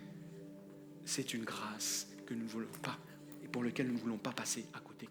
c'est une grâce que nous ne voulons pas, et pour laquelle nous ne voulons pas passer à côté.